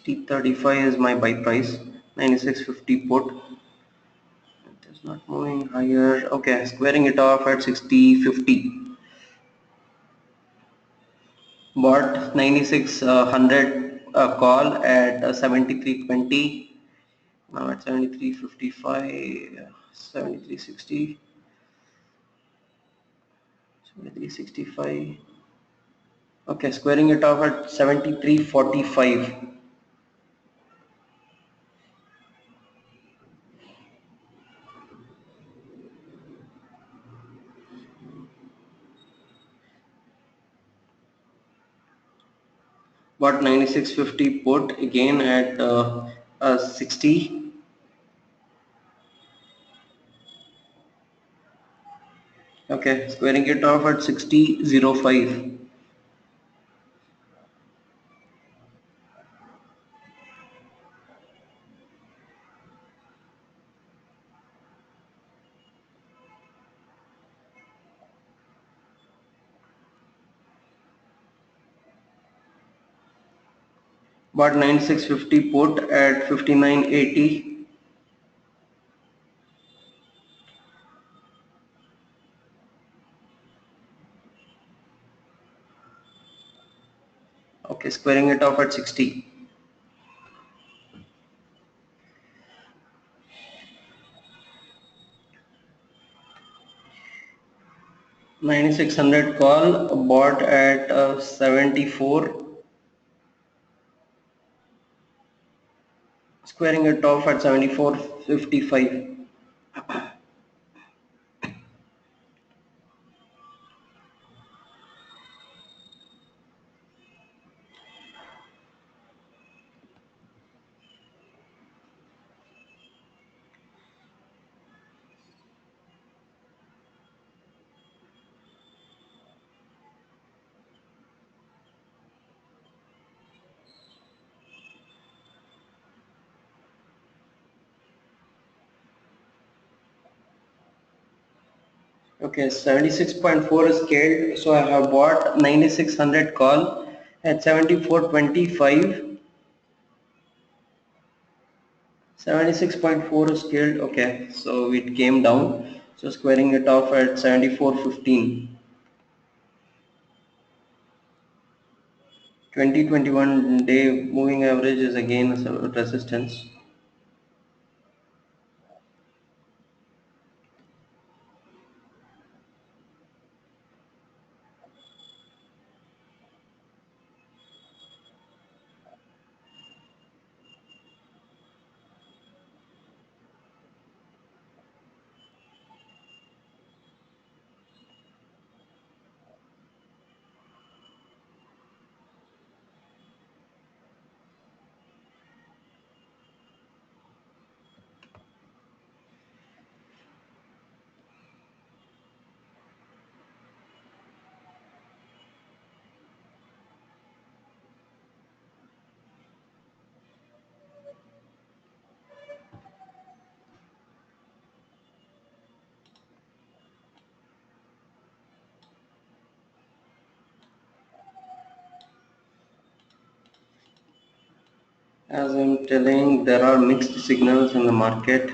60.35 is my buy price. 9650 put. It is not moving higher. Okay, squaring it off at 60.50. Bought 9600 call at 73.20. Now at 73.55, 73.60, 73.65. Okay, squaring it off at 73.45. Bought 96.50 put again at 60. Okay, squaring it off at 60.05. Bought 96.50 put at 59.80. Okay, squaring it off at 60. 9600 call, bought at 74, squaring it off at 74.55. Okay, 76.4 is scaled, so I have bought 9600 call at 74.25. 76.4 is scaled. Okay, so it came down, so squaring it off at 74.15. 2021 day moving average is again a resistance. As I'm telling, there are mixed signals in the market.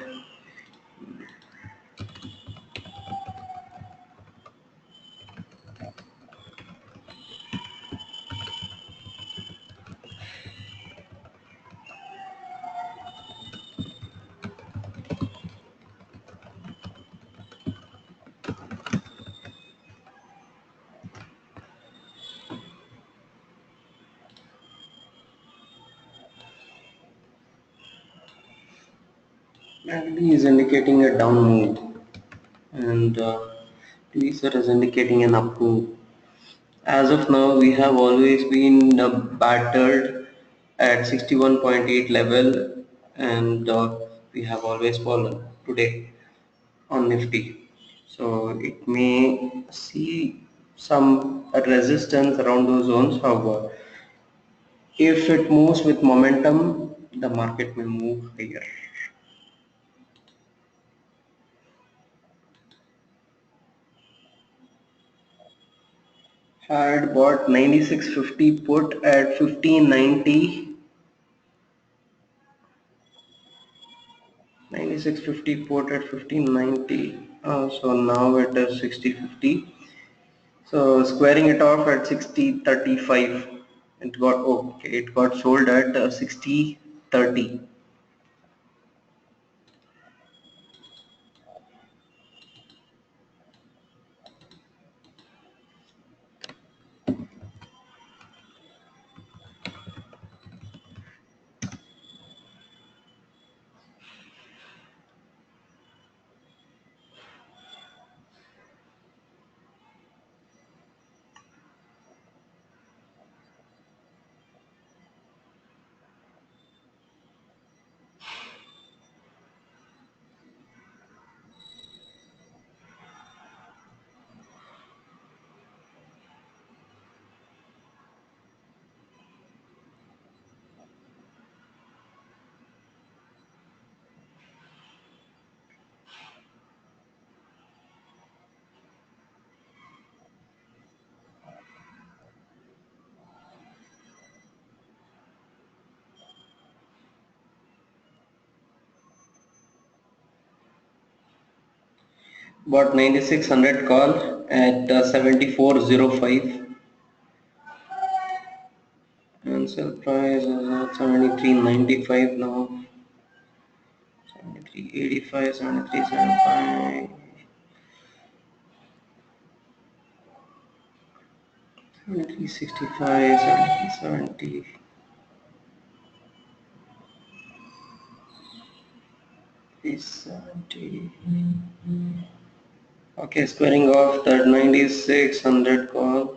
MACD is indicating a down move, and teaser is indicating an up move. As of now, we have always been battered at 61.8 level, and we have always fallen today on Nifty. So it may see some resistance around those zones. However, if it moves with momentum, the market may move higher. Had bought 96.50 put at 1590. 96.50 put at 1590. So now it is 60.50. So squaring it off at 60.35. It got okay. It got sold at 60.30. Bought 9600 call at 7405 and sell price is at 73.95 now. 73.85, 73.75, 73.65, 73.70, 370. Okay, squaring off that 9600 call.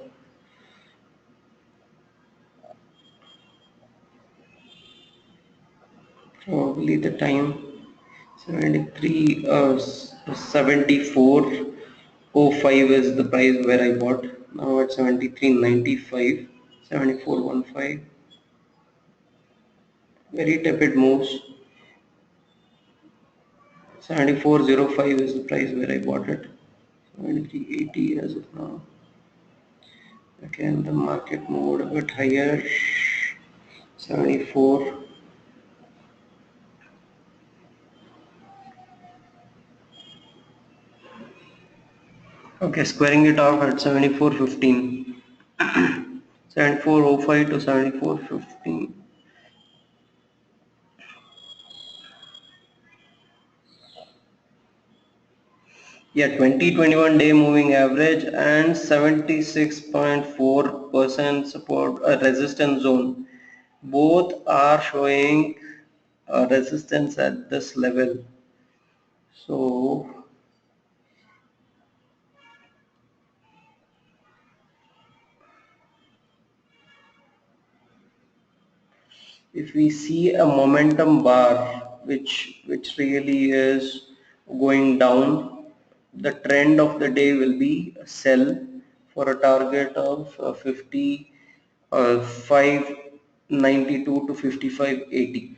Probably the time 73 7405 is the price where I bought. Now at 73.95, 74.15. Very tepid moves. 74.05 is the price where I bought it. 73.80 as of now. Again, the market moved a bit higher. 74. Okay, squaring it off at 74.15. 74.05 to 74.15. Yeah, 2021 day moving average and 76.4% support resistance zone. Both are showing resistance at this level. So if we see a momentum bar which really is going down, the trend of the day will be a sell for a target of 50 592 to 5580.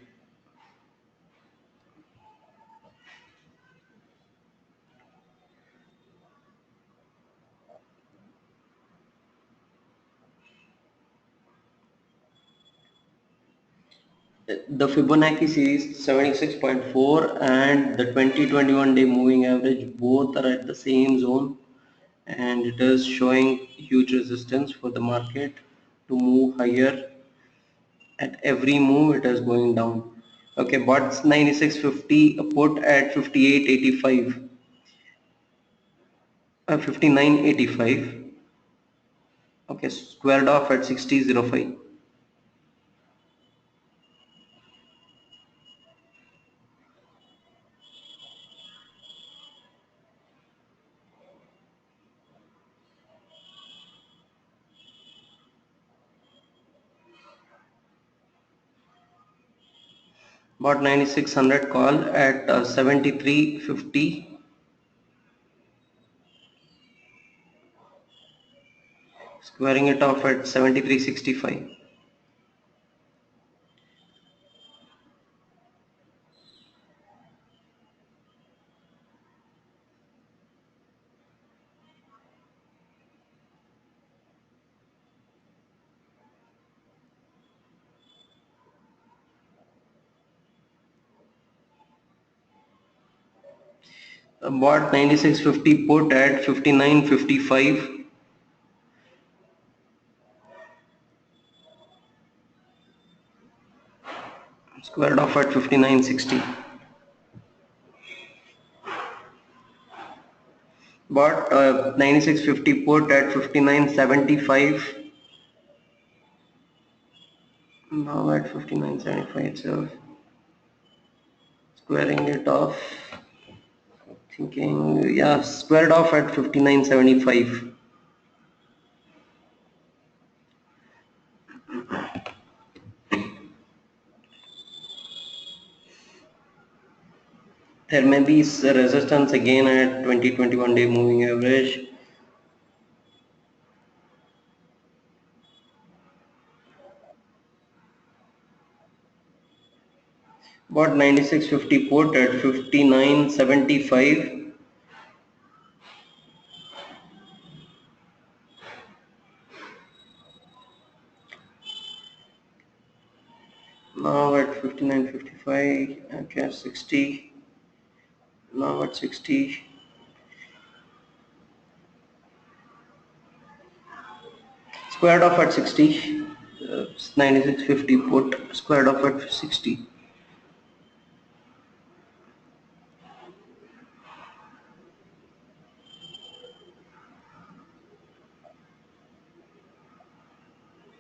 The Fibonacci series 76.4 and the 2021 day moving average both are at the same zone, and it is showing huge resistance for the market to move higher. At every move it is going down. Okay, but 9650 put at 5885, 5985. Okay, squared off at 6005. Bought 9600 call at 7350, squaring it off at 7365. Bought 9650 put at 5955, squared off at 5960. Bought 9650 put at 5975, now at 5975 itself, squaring it off, thinking, yeah, squared off at 5975. There may be resistance again at 2021 day moving average. Bought 9650 put at 5975, now at 5955. Okay, 60, now at 60. squared off at 60, 9650 put squared off at 60.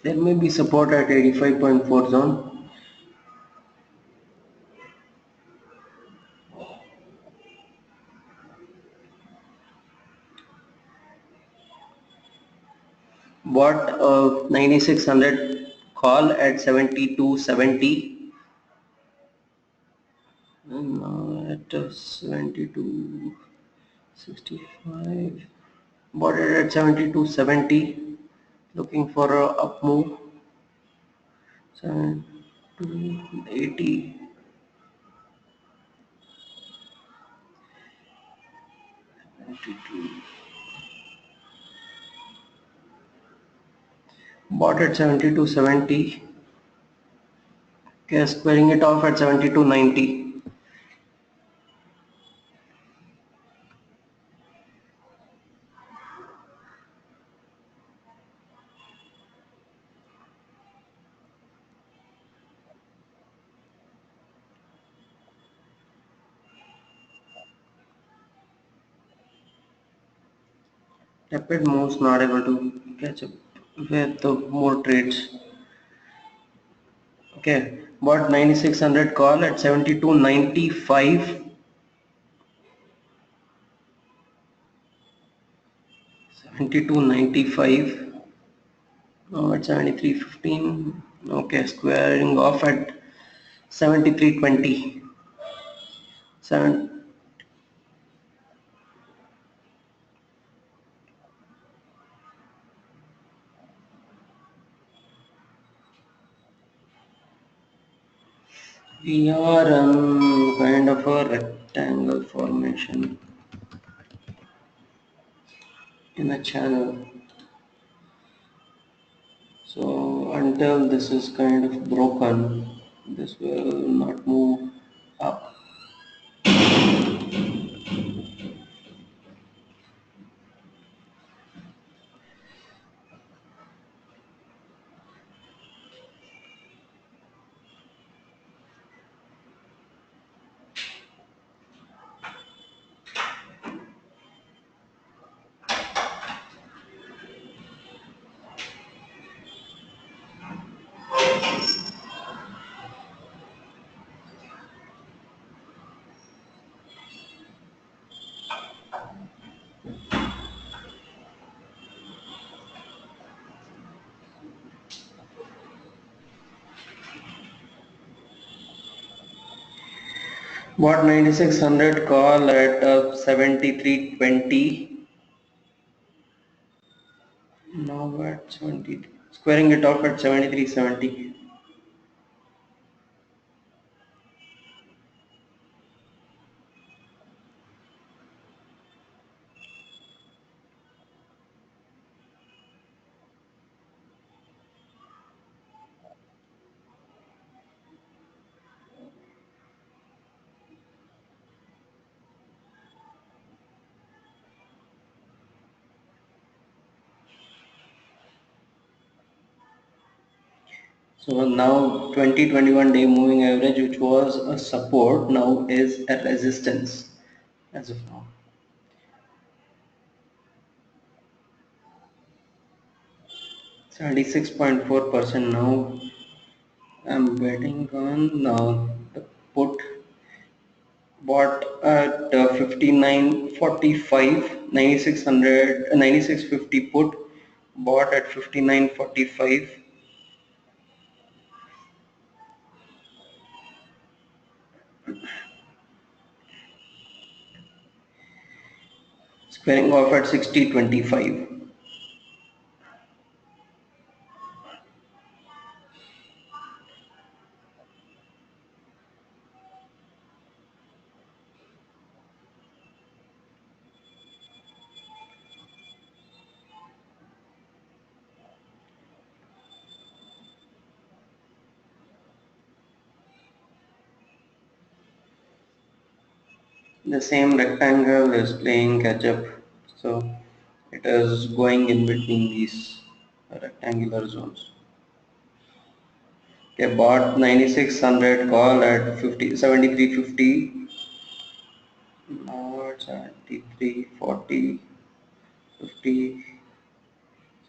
There may be support at 85.4 zone. Bought 9600 call at 7270 and now at 7265. Bought it at 7270. Looking for a up move. 7280. 72. Bought at 7270. Okay, squaring it off at 7290. Rapid moves not able to catch up with the more trades. Okay, bought 9600 call at 7295. 7295. Now at 7315. Okay, squaring off at 7320. 7. We are on kind of a rectangle formation in a channel. So until this is kind of broken, this will not move up. Bought 9600 call at 7320. Now at 70, squaring it off at 7370. So now 2021 day moving average, which was a support, now is a resistance as of now. 76.4% now. I'm betting on the put bought at 59.45, 9600, 9650 put bought at 59.45. Squaring off at 60.25. The same rectangle is playing catch up, so it is going in between these. rectangular zones. Okay, bought 9600, call at 7350. Now it's 7340, 50,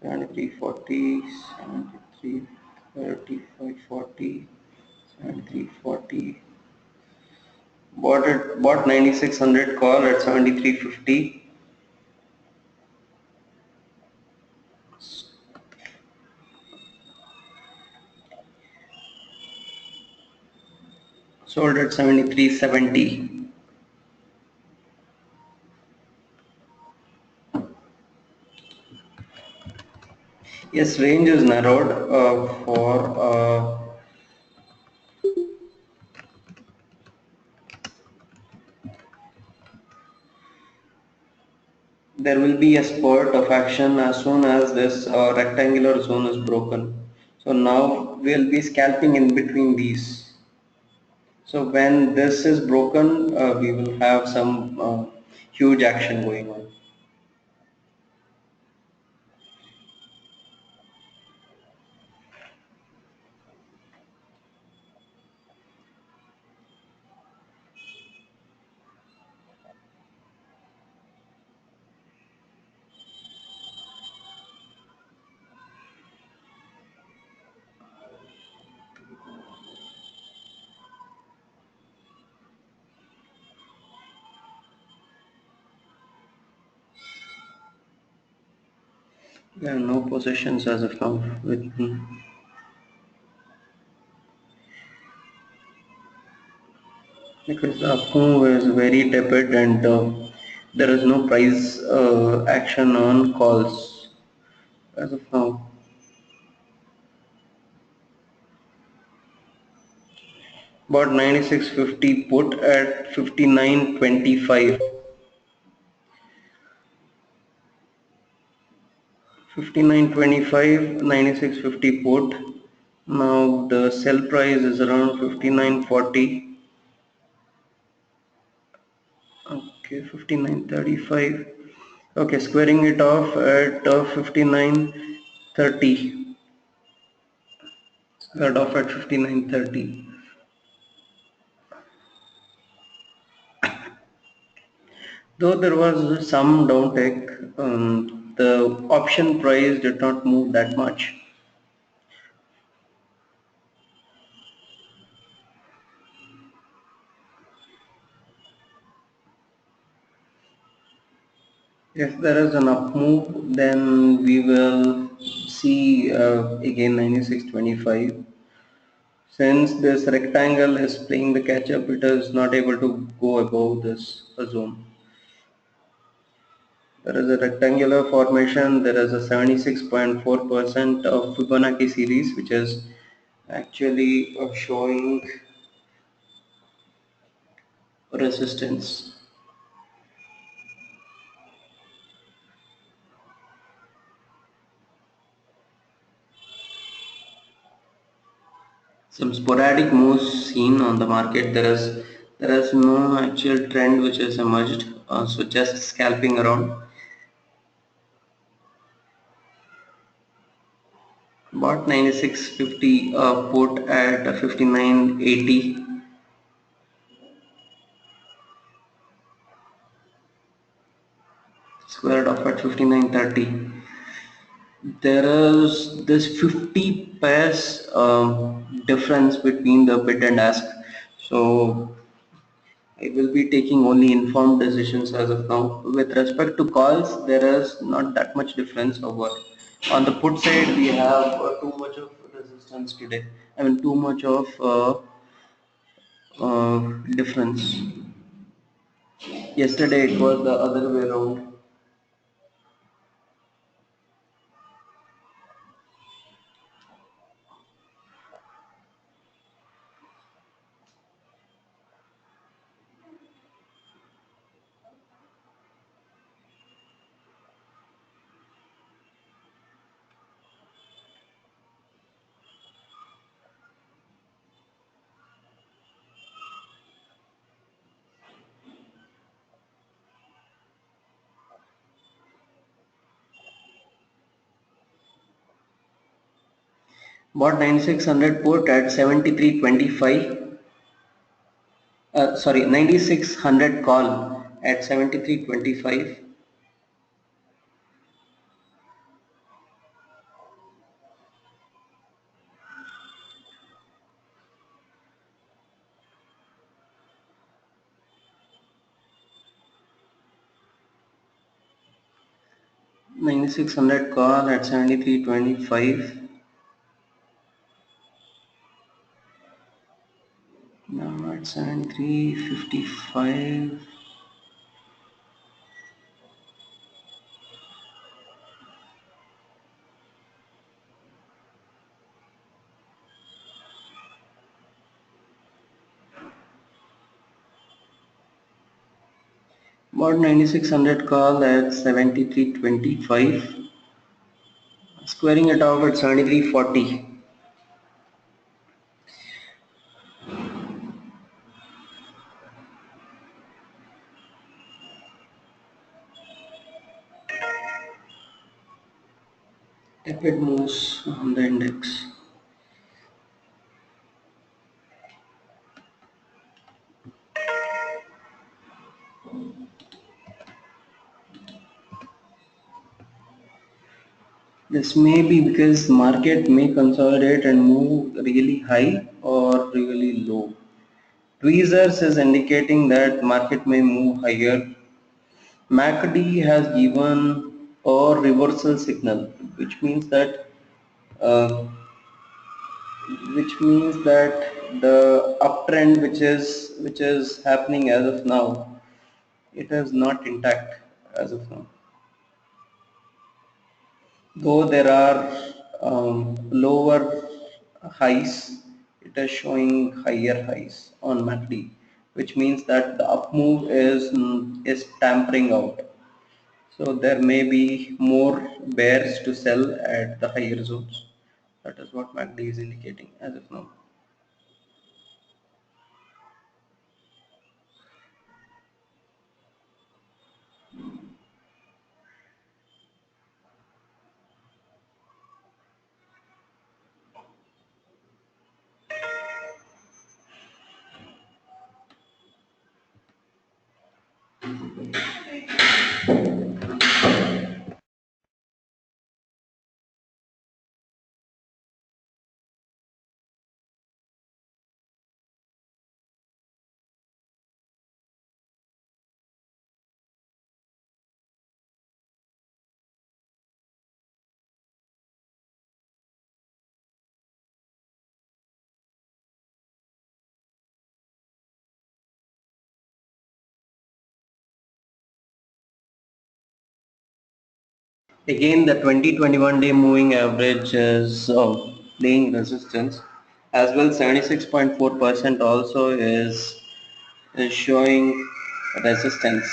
7340, 7335, 40, 7340. Bought 9600, call at 7350. Sold at 7370. Yes, range is narrowed for there will be a spurt of action as soon as this rectangular zone is broken. So now we'll be scalping in between these. So when this is broken, we will have some huge action going on. There are no positions as of now with me because the up move is very tepid and there is no price action on calls as of now. Bought 9650, put at 5925. 5925, 9650 put. Now the sell price is around 5940. Okay, 5935. Okay, squaring it off at 5930. Squared off at 5930. Though there was some downtake, the option price did not move that much. If there is an up move, then we will see again 9625. Since this rectangle is playing the catch up, it is not able to go above this zone. There is a rectangular formation, there is a 76.4% of Fibonacci series which is actually showing resistance. Some sporadic moves seen on the market. There is no actual trend which has emerged. So just scalping around. Bought 9650, put at 5980. Squared off at 5930. There is this 50 pairs difference between the bid and ask. So I will be taking only informed decisions as of now. With respect to calls, there is not that much difference over. On the put side, we have too much of resistance today. I mean, too much of difference. Yesterday, it was the other way around. Bought 9600 put at 73.25. Sorry, 9600 call at 73.25. 9600 call at 73.25. Now at 73.55. Bought 9600 call at 73.25. Squaring it off at 73.40. If it moves on the index. This may be because market may consolidate and move really high or really low. Tweezers is indicating that market may move higher. MACD has given a reversal signal, which means that uh, the uptrend which is happening as of now, it is not intact as of now. Though there are lower highs, it is showing higher highs on MACD, which means that the up move is tampering out. So there may be more bears to sell at the higher zones. That is what MACD is indicating as of now. Again, the 20-21 day moving average is playing resistance as well. 76.4% also is showing resistance.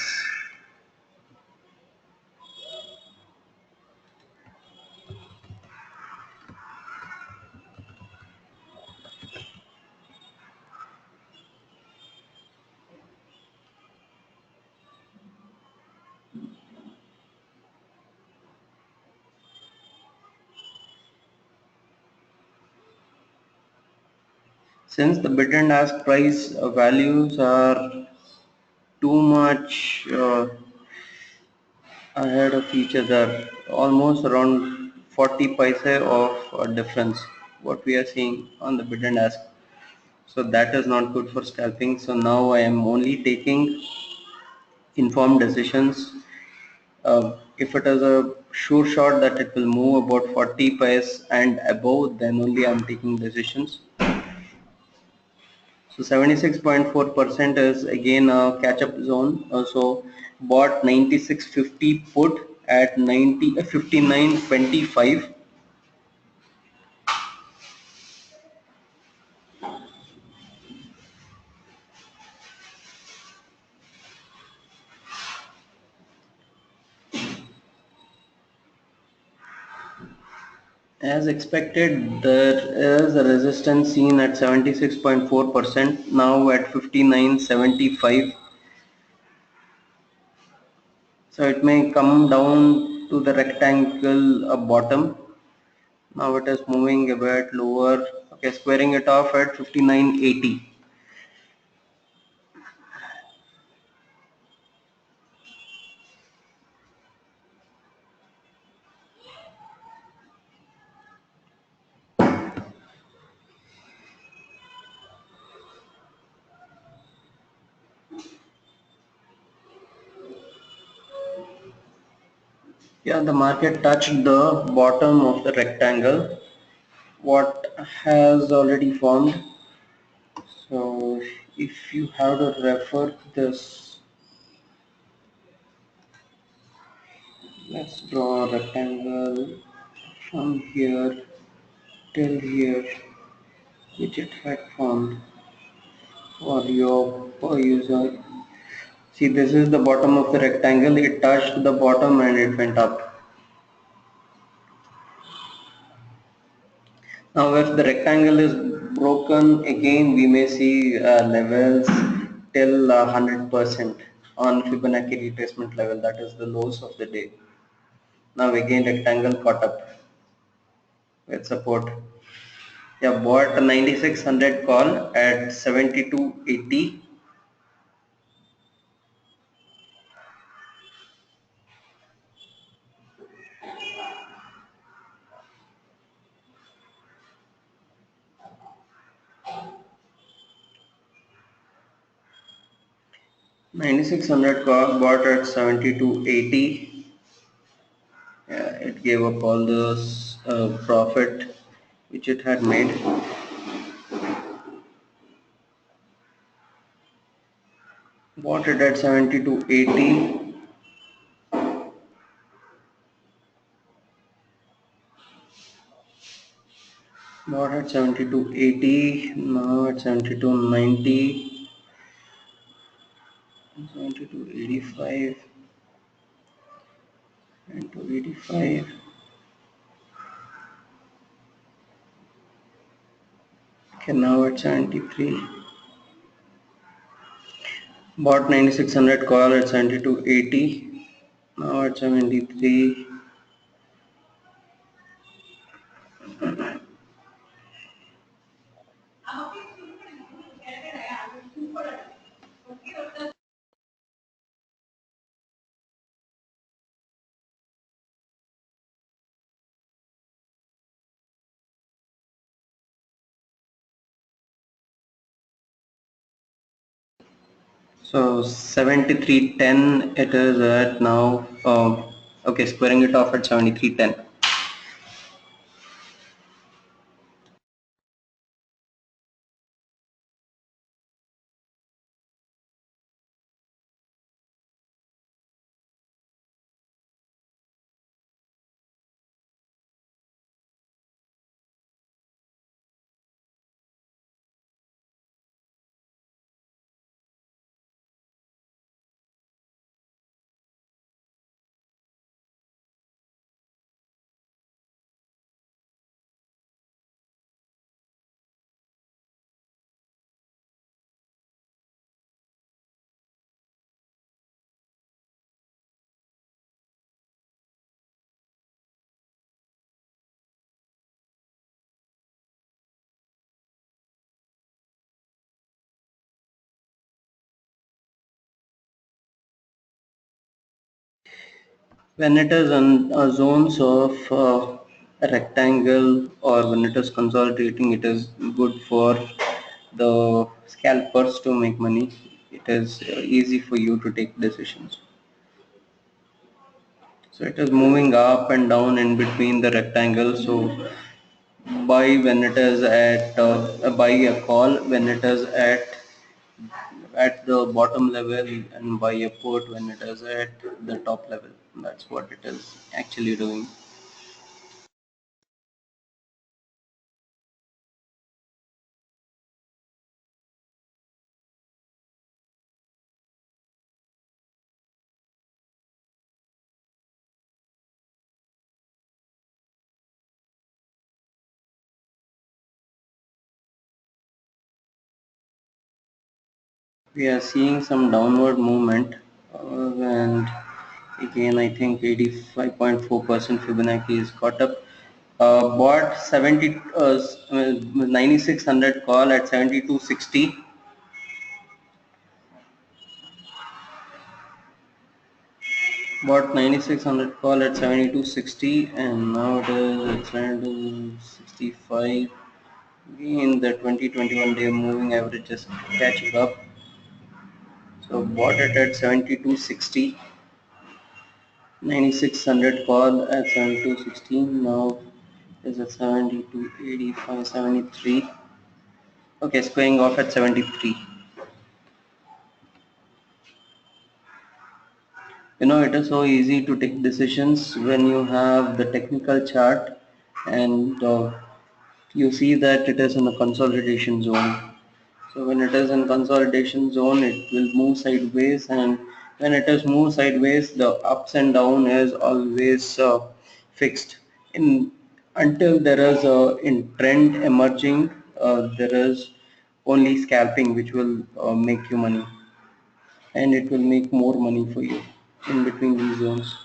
Since the bid and ask price values are too much ahead of each other, almost around 40 paise of difference, what we are seeing on the bid and ask. So that is not good for scalping. So now I am only taking informed decisions. If it is a sure shot that it will move about 40 paise and above, then only I am taking decisions. So 76.4% is again a catch-up zone. Also bought 96.50 put at 59.25. As expected, there is a resistance seen at 76.4%, now at 59.75. So it may come down to the rectangle bottom. Now it is moving a bit lower. Okay, squaring it off at 59.80. Yeah, the market touched the bottom of the rectangle, what has already formed. So if you have to refer this, let's draw a rectangle from here till here, which it had formed for your per user. See, this is the bottom of the rectangle. It touched the bottom and it went up. Now, if the rectangle is broken again, we may see levels till 100% on Fibonacci retracement level. That is the lows of the day. Now again, rectangle caught up with support. Yeah, bought a 9600 call at 72.80. 9600 call bought at 72.80. Yeah, it gave up all those profit which it had made. Bought it at 72.80. Bought at 72.80. Now at 72.90. 72.85 into 85. Okay, now at 73. Bought 9600 call at 72.80. Now at 73. So 73.10 it is at now. Okay, squaring it off at 73.10. When it is on zones of a rectangle or when it is consolidating, it is good for the scalpers to make money. It is easy for you to take decisions. So it is moving up and down in between the rectangle. So buy when it is at buy a call when it is at the bottom level and buy a put when it is at the top level. That's what it is actually doing. We are seeing some downward movement and again I think 85.4% Fibonacci is caught up. Bought 9600 call at 7260. Bought 9600 call at 7260, and now it is at 7265. Again, the 2021 day moving average is catching up. So bought it at 7260. 9600 call at 7216. Now is at 7285, 73. Okay, it's going off at 73. It is so easy to take decisions when you have the technical chart, and you see that it is in a consolidation zone. So when it is in consolidation zone, it will move sideways, and when it is move sideways, the ups and down is always fixed. In Until there is a in trend emerging, there is only scalping which will make you money, and it will make more money for you in between these zones.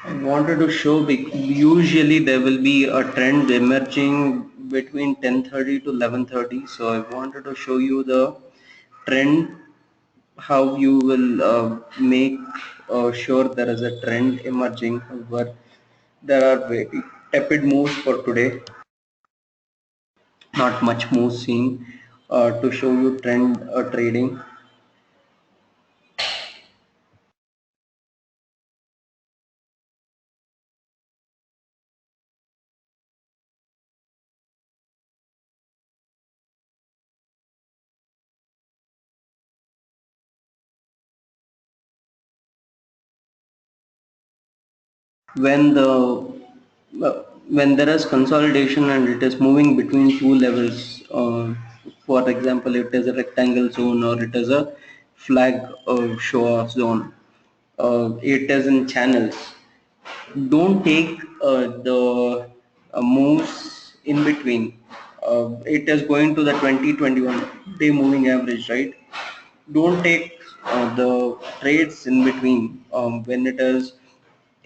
I wanted to show usually there will be a trend emerging between 10:30 to 11:30. So I wanted to show you the trend, how you will make sure there is a trend emerging. However, there are very tepid moves for today, not much moves seen to show you trend trading. When the when there is consolidation and it is moving between two levels, for example, it is a rectangle zone or it is a flag show off zone, it is in channels. Don't take the moves in between. It is going to the 2021 day moving average, right? Don't take the trades in between. When it is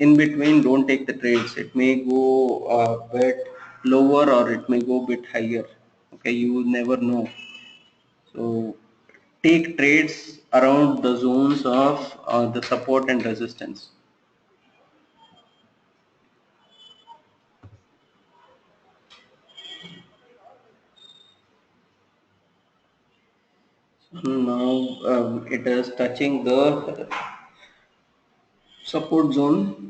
in between, don't take the trades. It may go a bit lower or it may go a bit higher. Okay, you will never know. So take trades around the zones of the support and resistance. Now it is touching the support zone.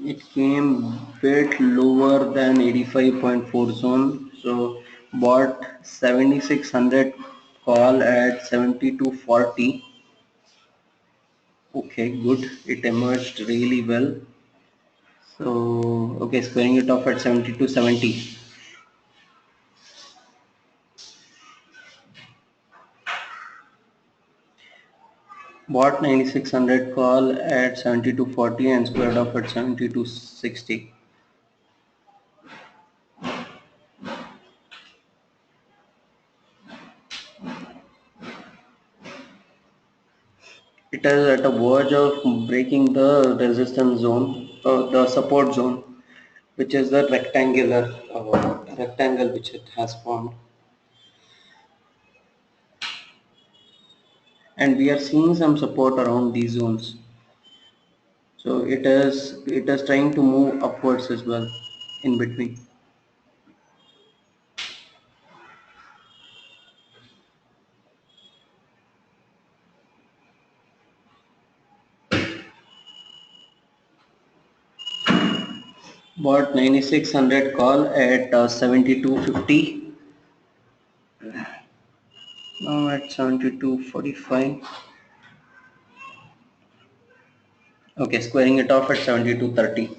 It came bit lower than 85.4 zone. So bought 7600 call at 7240. Okay, good. It emerged really well. So okay, squaring it off at 7270. Bought 9600 call at 7240 and squared off at 7260. It is at a verge of breaking the resistance zone, the support zone, which is the rectangle which it has formed, and we are seeing some support around these zones. So it is trying to move upwards as well in between. Bought 9600 call at 7250. Now at 72.45. Okay, squaring it off at 72.30.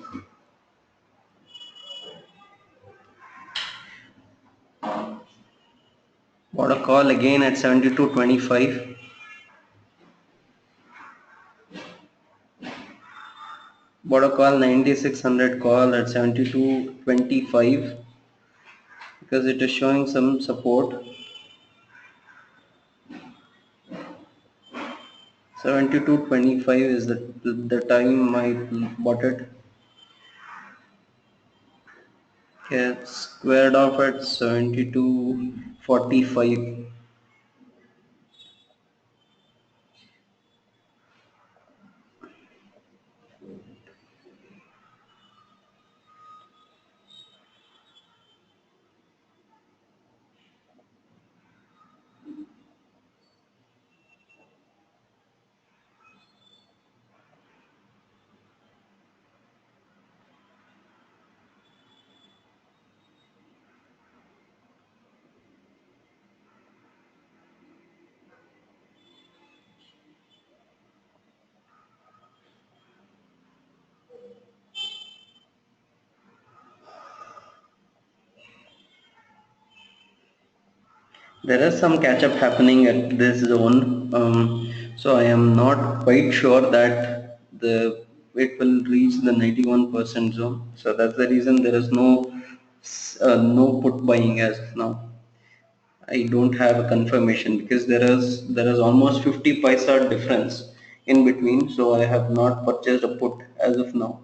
Bought a call again at 72.25. Bought a call 9600 call at 72.25 because it is showing some support. 72.25 is the time I bought it. Okay, squared off at 72.45. There is some catch up happening at this zone, so I am not quite sure that the it will reach the 91% zone. So that's the reason there is no put buying as of now. I don't have a confirmation because there is almost 50 paisa difference in between, so I have not purchased a put as of now,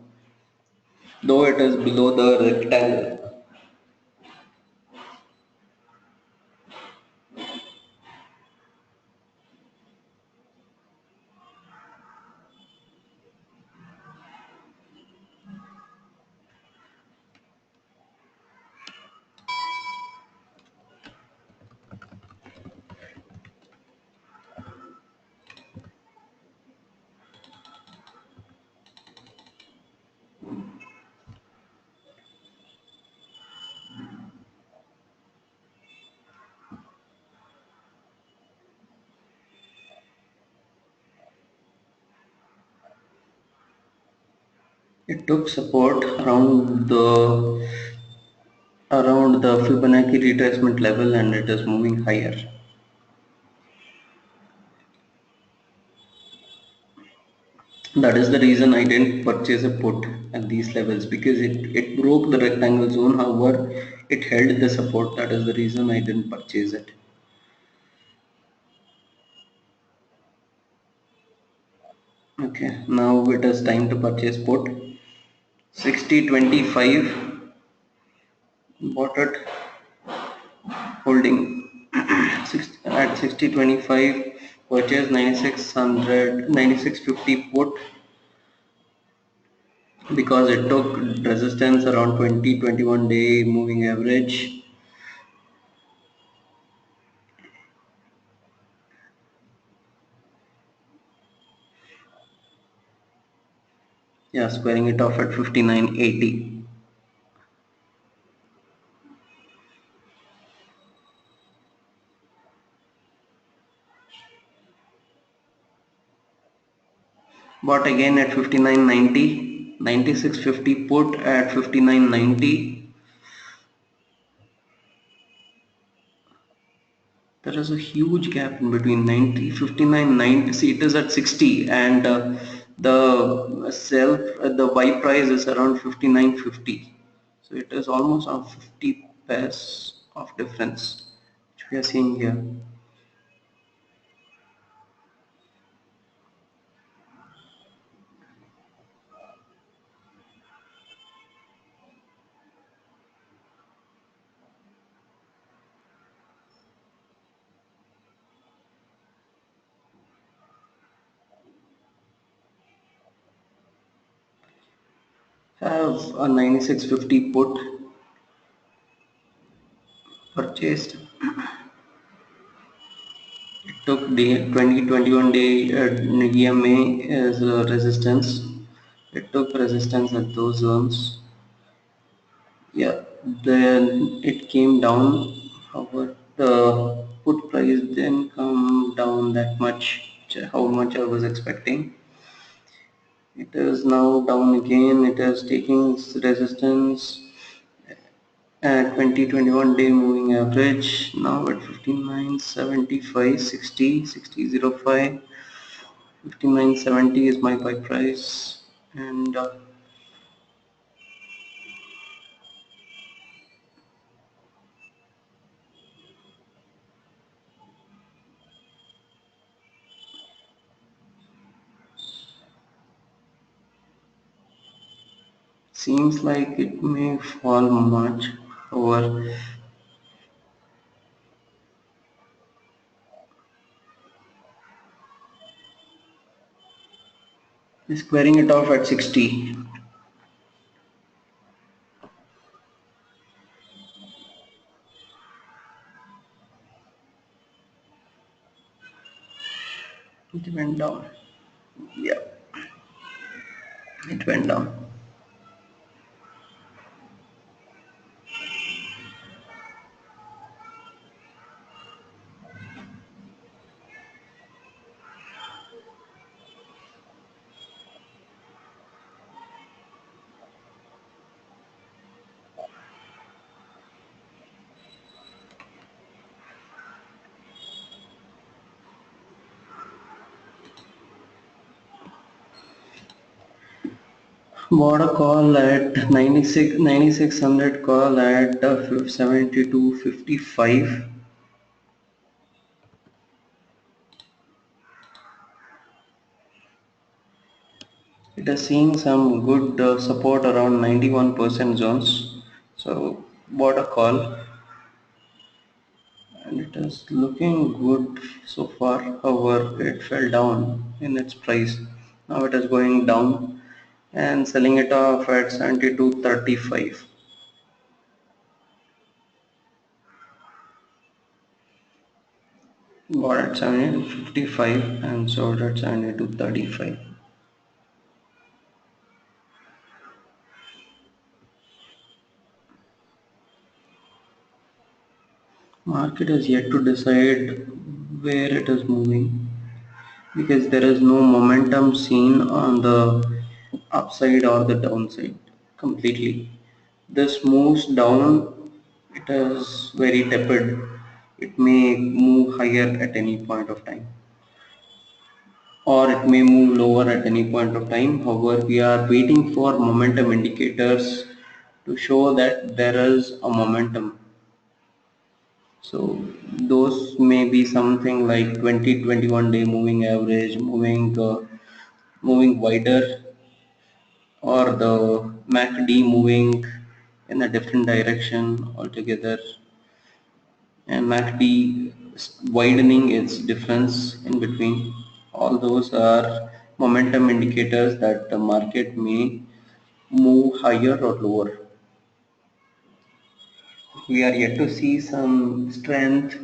though it is below the rectangle. It took support around the Fibonacci retracement level and it is moving higher. That is the reason I didn't purchase a put at these levels because it broke the rectangle zone. However, it held the support. That is the reason I didn't purchase it. Okay, now it is time to purchase put. 60.25 bought it, holding at 60.25, purchase 9600 9650 put because it took resistance around 20-21 day moving average. Yeah, squaring it off at 59.80. Bought again at 59.90. 9650 put at 59.90. There is a huge gap in between 90, 59, 90. See, it is at 60 and the buy price is around 59.50. So it is almost on 50 pairs of difference, which we are seeing here. Have a 9650 put purchased. It took the 20-21 day EMA as a resistance. It took resistance at those zones. Yeah, then it came down. However, the put price didn't come down that much, how much I was expecting. It is now down again. It is taking resistance at 20-21 day moving average now at 59.75, 60.05. 59.70 is my buy price, and seems like it may fall much over. Squaring it off at 60. It went down. Yeah, it went down. Bought a call at 9600 call at 72.55. It is seeing some good support around 91% zones. So bought a call and it is looking good so far. However, it fell down in its price. Now it is going down and selling it off at 72.35. Bought at 72.55 and sold at 72.35. Market has yet to decide where it is moving because there is no momentum seen on the upside or the downside completely. This moves down, it is very tepid. It may move higher at any point of time or it may move lower at any point of time. However, we are waiting for momentum indicators to show that there is a momentum. So those may be something like 20-21 day moving average, moving wider, or the MACD moving in a different direction altogether, and MACD widening its difference in between. All those are momentum indicators that the market may move higher or lower. We are yet to see some strength.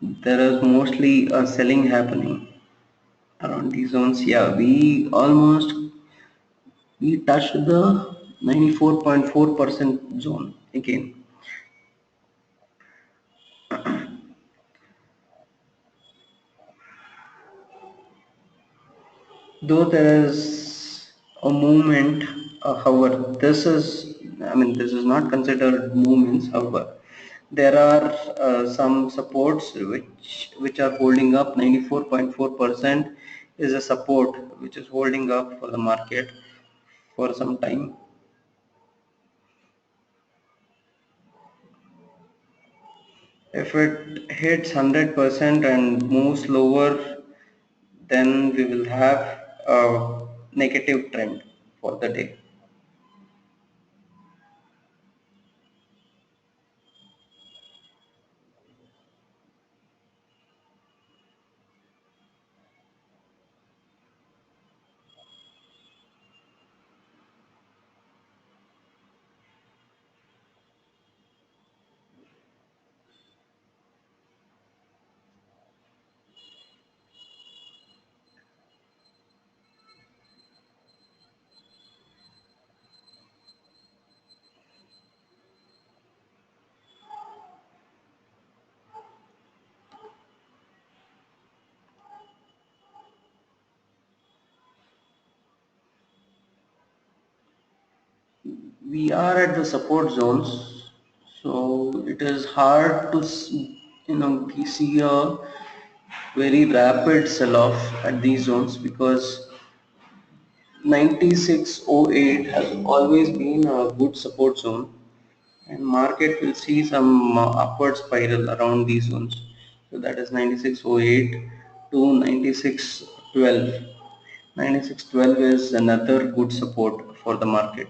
There is mostly a selling happening around these zones. Yeah, we touched the 94.4% zone again. Though there is a movement, however, this is not considered movements. However, there are some supports which are holding up. 94.4% is a support which is holding up for the market for some time. If it hits 100% and moves lower, then we will have a negative trend for the day. we are at the support zones, so it is hard to see a very rapid sell-off at these zones because 9608 has always been a good support zone, and market will see some upward spiral around these zones. So that is 9608 to 9612. 9612 is another good support for the market.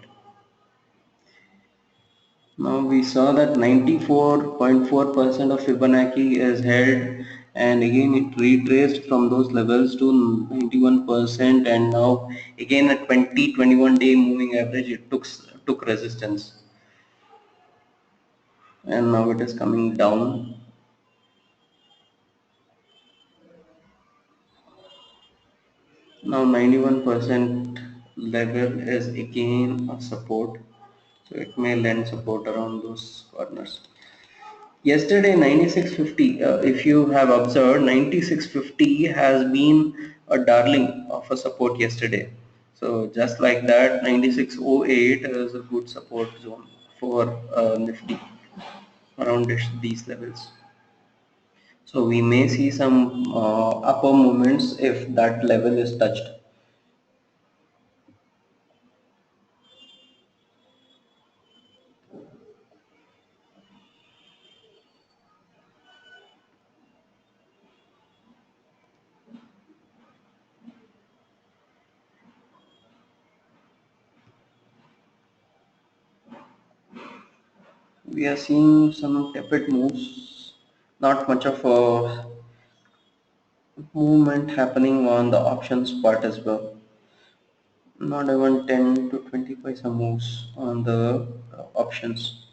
Now we saw that 94.4% of Fibonacci is held, and again it retraced from those levels to 91%, and now again at 21 day moving average it took resistance, and now it is coming down. Now 91% level is again a support, so it may lend support around those corners. Yesterday 9650, if you have observed, 9650 has been a darling of a support yesterday. So just like that, 9608 is a good support zone for Nifty around these levels. So we may see some upper movements if that level is touched. We are seeing some tepid moves, not much of a movement happening on the options part as well. Not even 10 to 20 paisa moves on the options.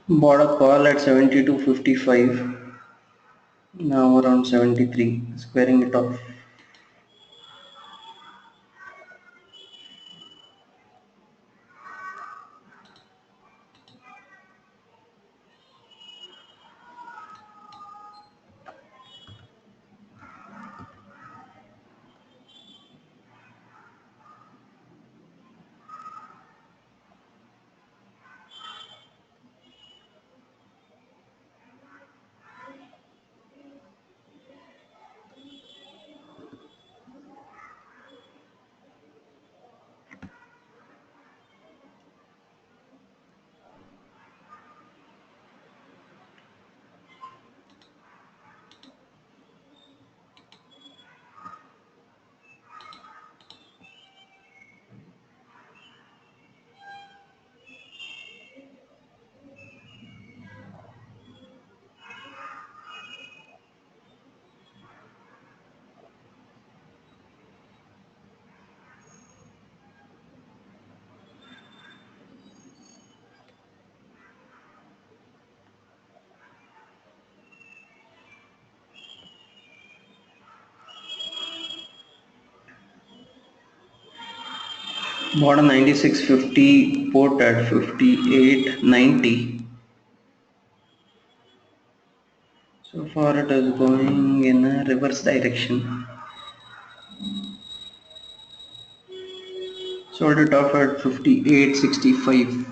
Bought a call at 72.55, now around 73, squaring it off. Bought a 96.50, put at 58.90. So far it is going in a reverse direction. Sold it off at 58.65.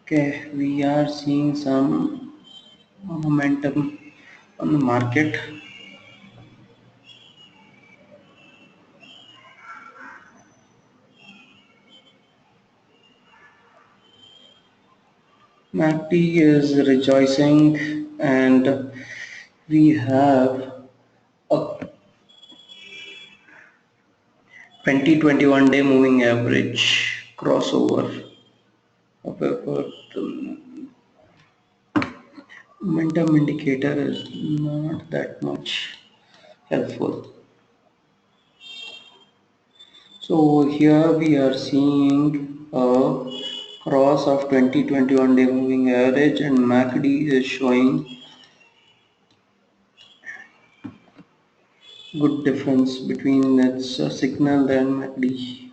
Okay, we are seeing some momentum on the market. MACD is rejoicing, and we have a 20-21 day moving average crossover. However, the momentum indicator is not that much helpful. So here we are seeing a cross of 20-21 day moving average, and MACD is showing good difference between its signal and MACD.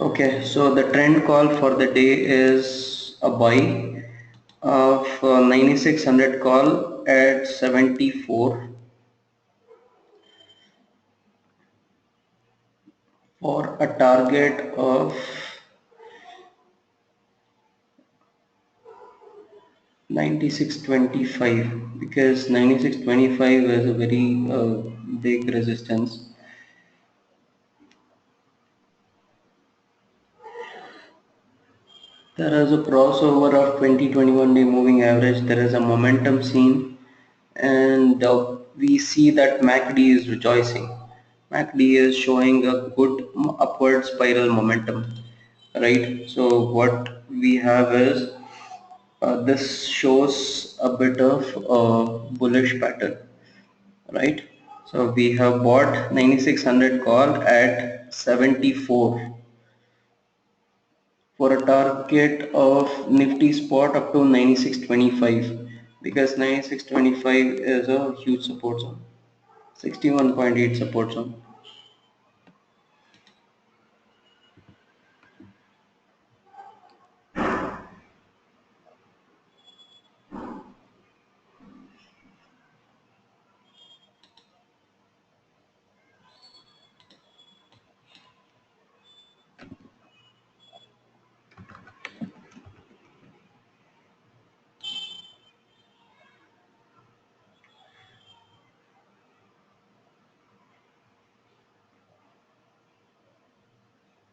Okay, so the trend call for the day is a buy of 9600 call at 74 for a target of 9625, because 9625 is a very big resistance. There is a crossover of 20-21 day moving average. There is a momentum seen, and we see that MACD is rejoicing. MACD is showing a good upward spiral momentum, right? So what we have is this shows a bit of a bullish pattern, right? So we have bought 9600 call at 74 for a target of Nifty spot up to 9625, because 9625 is a huge support zone, 61.8 support zone.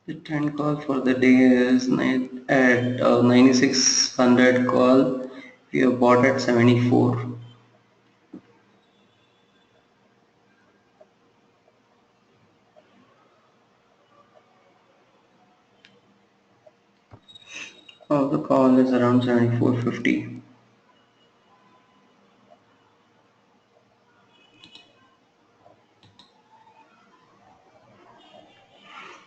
The trend call for the day is at 9600 call. We have bought at 74. The call is around 74.50.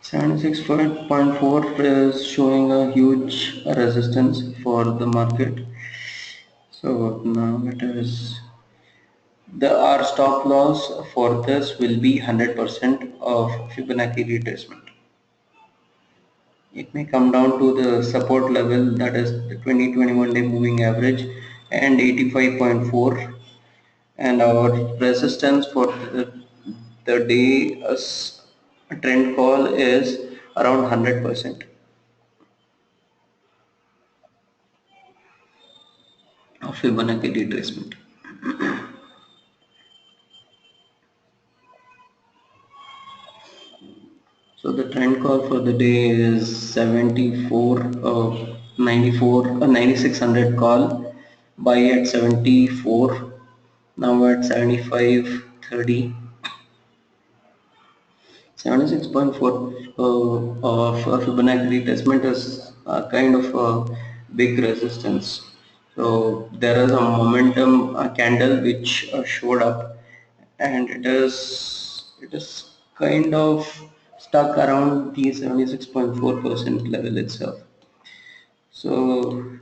76.4 is showing a huge resistance for the market. So now it is the our stop loss for this will be 100% of Fibonacci retracement. It may come down to the support level, that is the 20-21 day moving average and 85.4, and our resistance for the day trend call is around 100%. Fibonacci retracement. So the trend call for the day is 74, 94, 9600 call. Buy at 74. Now at 75.30. 76.4 of Fibonacci retracement is kind of a big resistance. So there is a momentum candle which showed up, and it is kind of stuck around the 76.4% level itself. So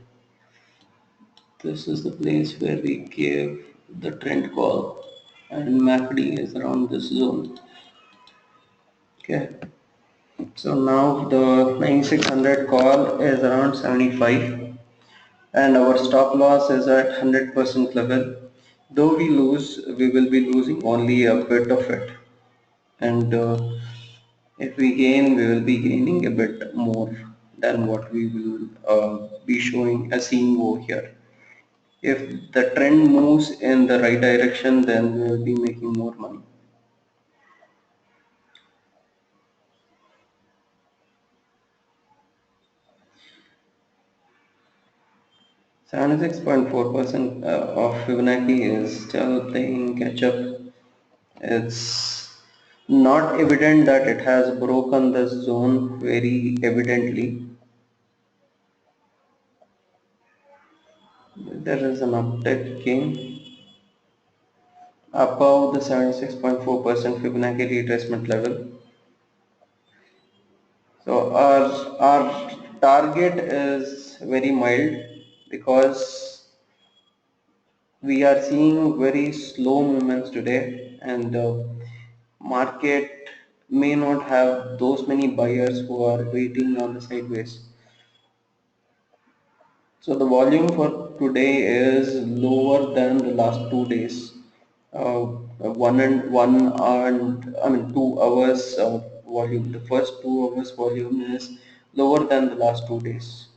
this is the place where we gave the trend call, and MACD is around this zone. Okay. So now the 9600 call is around 75, and our stop loss is at 100% level. Though we lose, we will be losing only a bit of it, and if we gain, we will be gaining a bit more than what we will be showing as seeing over here. If the trend moves in the right direction, then we will be making more money. 76.4% of Fibonacci is still playing catch up. It's not evident that it has broken this zone very evidently. There is an uptick came above the 76.4% Fibonacci retracement level. So our target is very mild because we are seeing very slow movements today, and the market may not have those many buyers who are waiting on the sideways. So the volume for today is lower than the last 2 days. I mean 2 hours volume. The first 2 hours volume is lower than the last 2 days.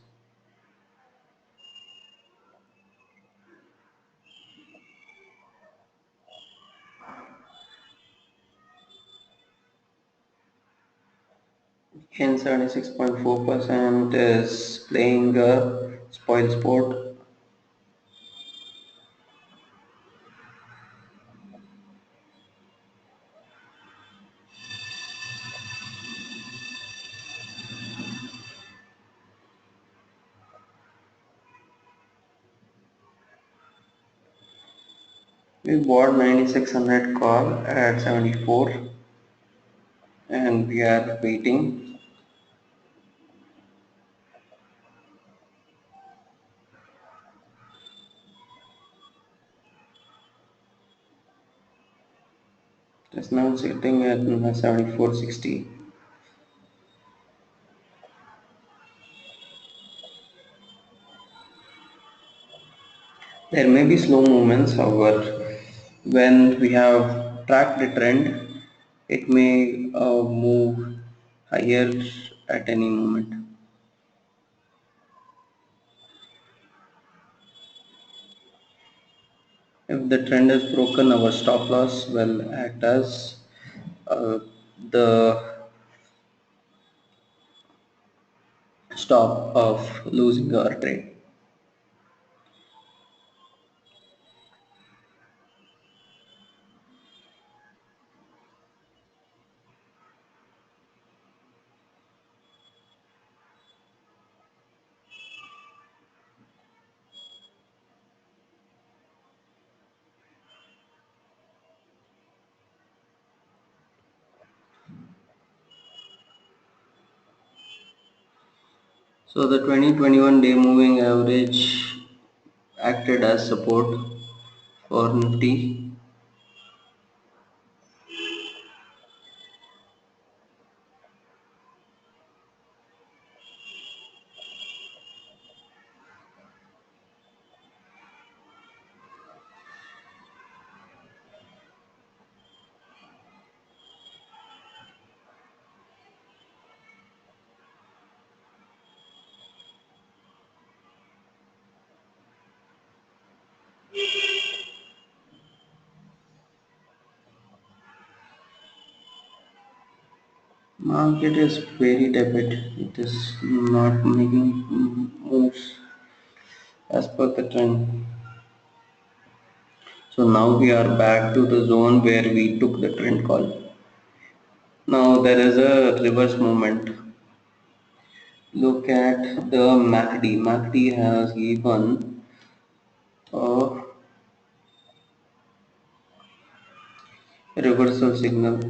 In 76.4% is playing a spoil sport. We bought 9600 call at 74, and we are waiting. It's now sitting at 74.60. There may be slow movements, however, when we have tracked the trend, it may move higher at any moment. If the trend is broken, our stop loss will act as uh, the stop of losing our trade. So the 2021 day moving average acted as support for Nifty. Market is very tepid. It is not making moves as per the trend. So now we are back to the zone where we took the trend call. Now there is a reverse movement. Look at the MACD. MACD has given a reversal signal.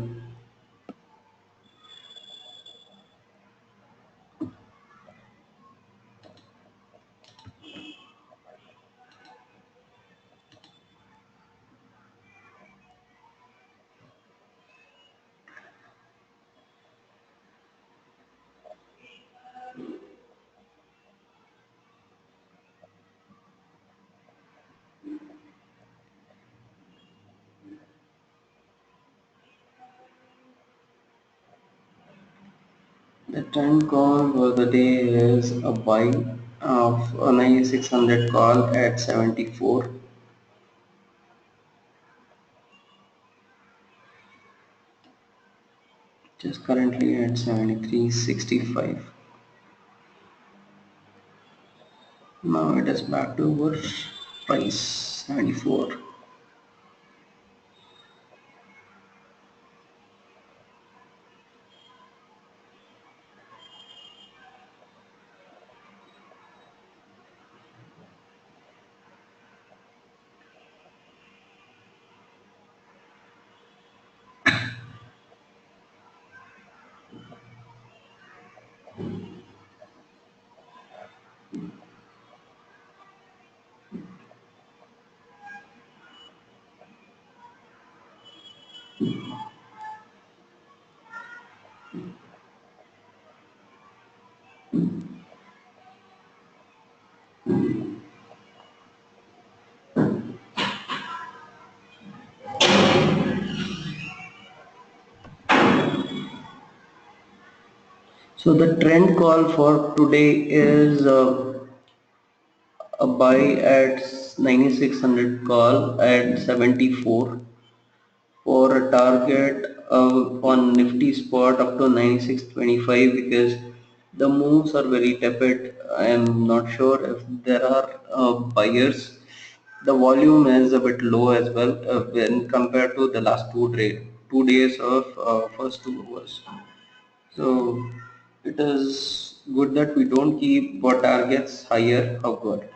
The trend call for the day is a buy of a 9600 call at 74, just currently at 73.65. Now it is back to our price 74. So the trend call for today is a buy at 9600 call at 74 for a target on Nifty spot up to 9625, because the moves are very tepid. I am not sure if there are buyers. The volume is a bit low as well when compared to the last 2 days of first 2 hours. So it is good that we don't keep our targets higher. However,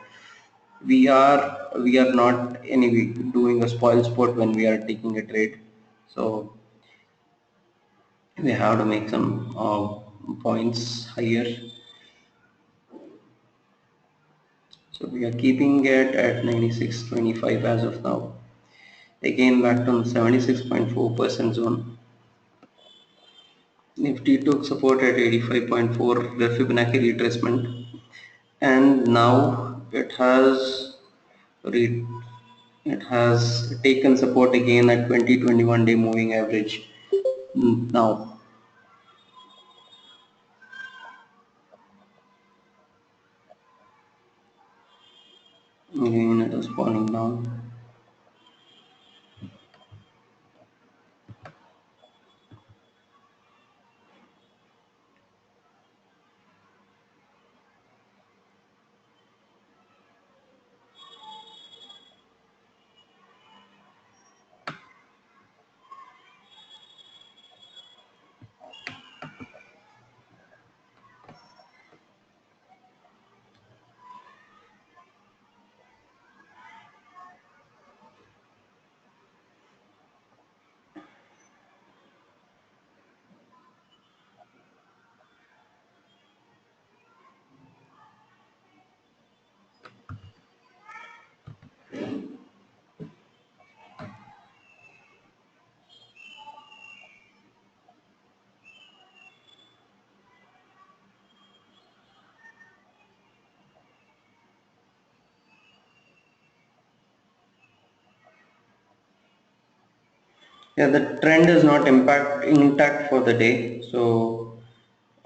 we are not anyway doing a spoil sport when we are taking a trade. So we have to make some points higher. So we are keeping it at 96.25 as of now. Again back to 76.4% zone. Nifty took support at 85.4, the Fibonacci retracement, and now re- it has taken support again at 20-21 day moving average. Now again it is falling down. Yeah, the trend is not intact for the day. So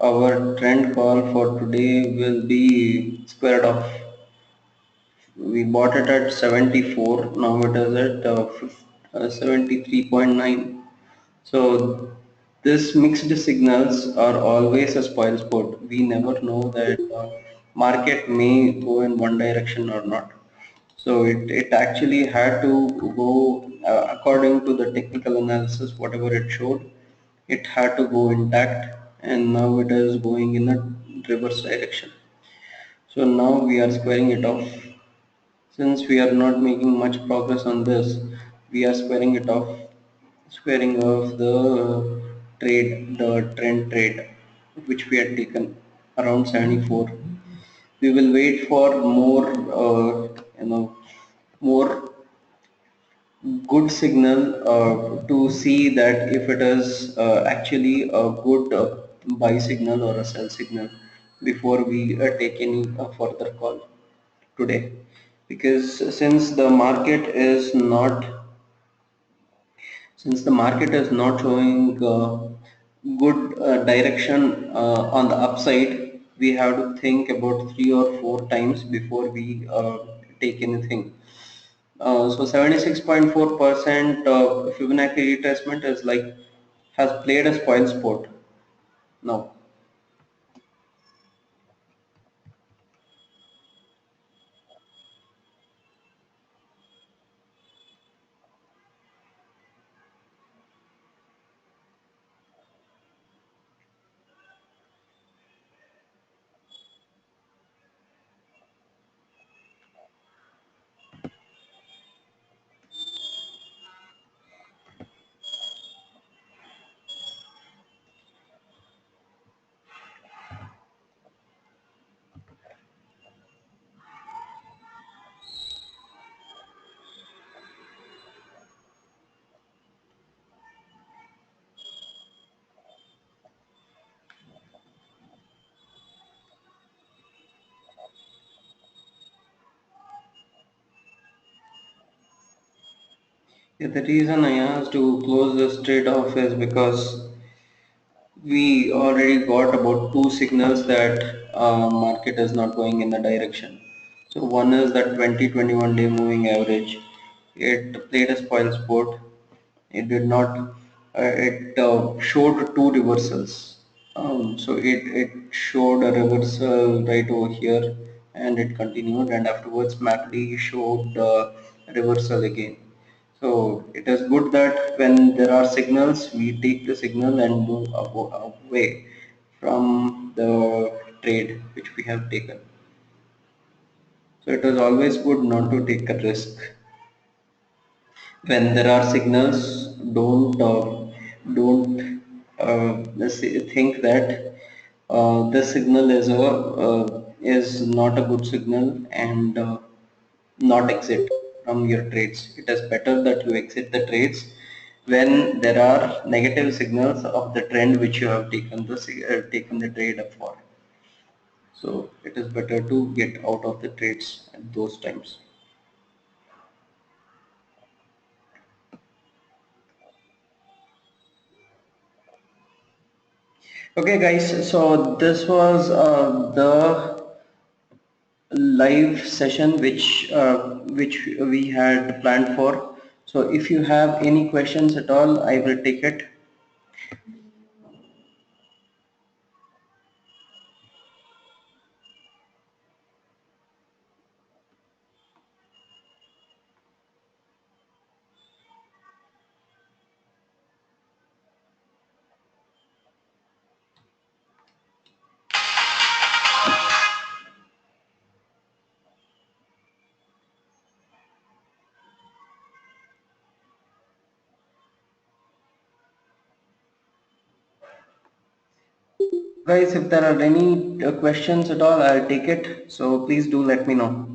our trend call for today will be squared off. We bought it at 74. Now it is at 73.9. So This mixed signals are always a spoil sport. We never know that market may go in one direction or not. So it actually had to go according to the technical analysis, whatever it showed, it had to go intact, and now it is going in a reverse direction. So now we are squaring it off. Since we are not making much progress on this, we are squaring off the trend trade, which we had taken around 74. We will wait for more, more good signal to see that if it is actually a good buy signal or a sell signal before we take any further call today. Because since the market is not showing good direction on the upside, we have to think about 3 or 4 times before we take anything. So 76.4% Fibonacci retracement is like has played a spoil sport now. Yeah, the reason I asked to close this trade off is because we already got about two signals that market is not going in the direction. So one is that 20-21 day moving average. It played a spoil sport. It did not. It showed two reversals. So it showed a reversal right over here, and it continued, and afterwards MACD showed reversal again. So it is good that when there are signals, we take the signal and move away from the trade which we have taken. So it is always good not to take a risk. When there are signals, don't think that this signal is not a good signal, and not exit from your trades. It is better that you exit the trades when there are negative signals of the trend which you have taken the trade up for. So it is better to get out of the trades at those times. Okay, guys. So this was the live session which we had planned for. So if you have any questions at all, I will take it. Guys, if there are any questions at all, I'll take it. So please do let me know.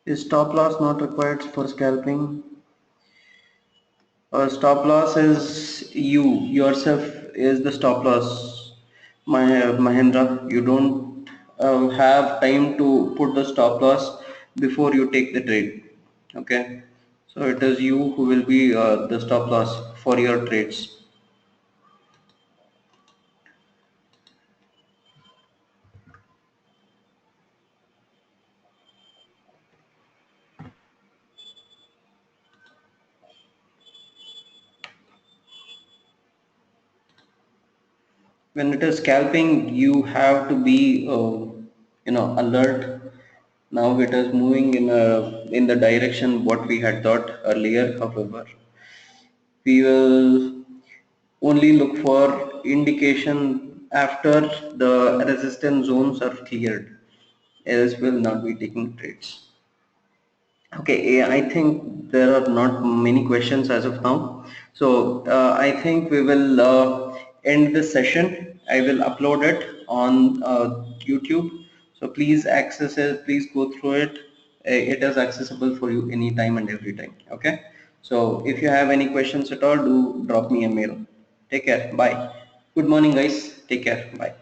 Is stop loss not required for scalping? Stop loss is you yourself is the stop loss. Mahendra, you don't have time to put the stop loss before you take the trade. Okay, so it is you who will be the stop loss for your trades. When it is scalping, you have to be alert. Now it is moving in the direction what we had thought earlier. However, we will only look for indication after the resistance zones are cleared, else will not be taking trades. Okay, I think there are not many questions as of now. So I think we will end this session. I will upload it on YouTube. So please access it, please go through it. It is accessible for you anytime and every time. Okay. So if you have any questions at all, do drop me a mail. Take care. Bye. Good morning, guys. Take care. Bye.